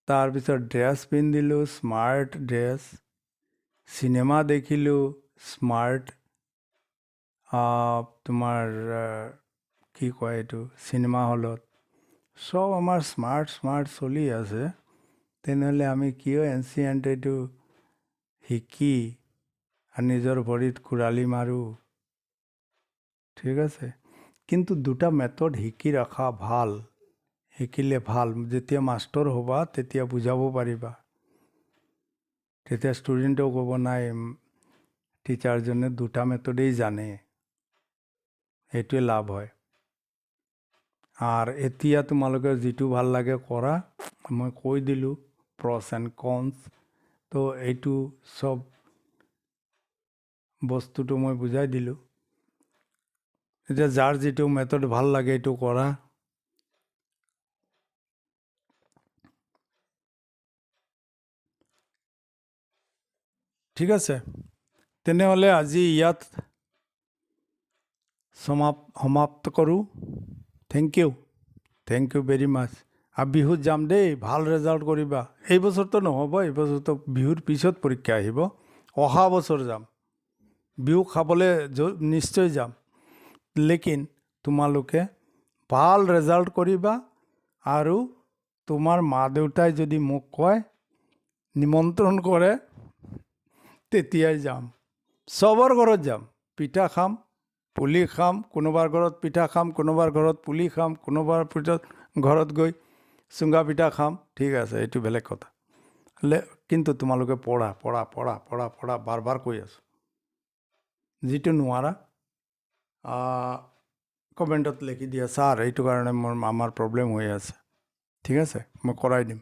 তাৰপিছত ড্ৰেছ পিন্ধিলোঁ স্মাৰ্ট ড্ৰেছ, চিনেমা দেখিলোঁ স্মাৰ্ট, তোমাৰ কি কয় এইটো, চিনেমা হলত। চব আমাৰ স্মাৰ্ট স্মাৰ্ট চলি আছে। তেনেহ'লে আমি কিয় এনচিয়েণ্ট এইটো শিকি নিজৰ ভৰিত কুৰালি মাৰোঁ? ঠিক আছে, কিন্তু দুটা মেথড শিকি ৰখা ভাল, শিকিলে ভাল। যেতিয়া মাষ্টৰ হ'বা তেতিয়া বুজাব পাৰিবা, তেতিয়া ষ্টুডেণ্টেও ক'ব নাই টিচাৰজনে দুটা মেথডেই জানে, সেইটোৱে লাভ হয়। আৰু এতিয়া তোমালোকে যিটো ভাল লাগে কৰা, মই কৈ দিলোঁ প্ৰছ এণ্ড কনছ। তো এইটো চব বস্তুটো মই বুজাই দিলোঁ। এতিয়া যাৰ যিটো মেথড ভাল লাগে এইটো কৰা। ঠিক আছে, তেনেহ'লে আজি ইয়াত সমাপ্ত কৰোঁ। থেংক ইউ ভেৰি মাছ। আৰু বিহুত যাম দেই, ভাল ৰেজাল্ট কৰিবা। এই বছৰটো নহ'ব, এই বছৰটো বিহুৰ পিছত পৰীক্ষা আহিব, অহা বছৰ যাম। বিহু খাবলৈ নিশ্চয় যাম, লেকিন তোমালোকে ভাল ৰেজাল্ট কৰিবা। আৰু তোমাৰ মা দেউতাই যদি মোক কয়, নিমন্ত্ৰণ কৰে, তেতিয়াই যাম। চবৰ ঘৰত যাম, পিঠা খাম, পুলি খাম, কোনোবাৰ ঘৰত পিঠা খাম, কোনোবাৰ ঘৰত পুলি খাম, কোনোবাৰ ঘৰত গৈ চুঙা পিঠা খাম, ঠিক আছে, এইটো বেলেগ কথা। কিন্তু তোমালোকে পঢ়া পঢ়া পঢ়া পঢ়া পঢ়া, বাৰ বাৰ কৈ আছোঁ। যিটো নোৱাৰা কমেণ্টত লিখি দিয়া, ছাৰ এইটো কাৰণে আমাৰ প্ৰব্লেম হৈ আছে, ঠিক আছে, মই কৰাই দিম।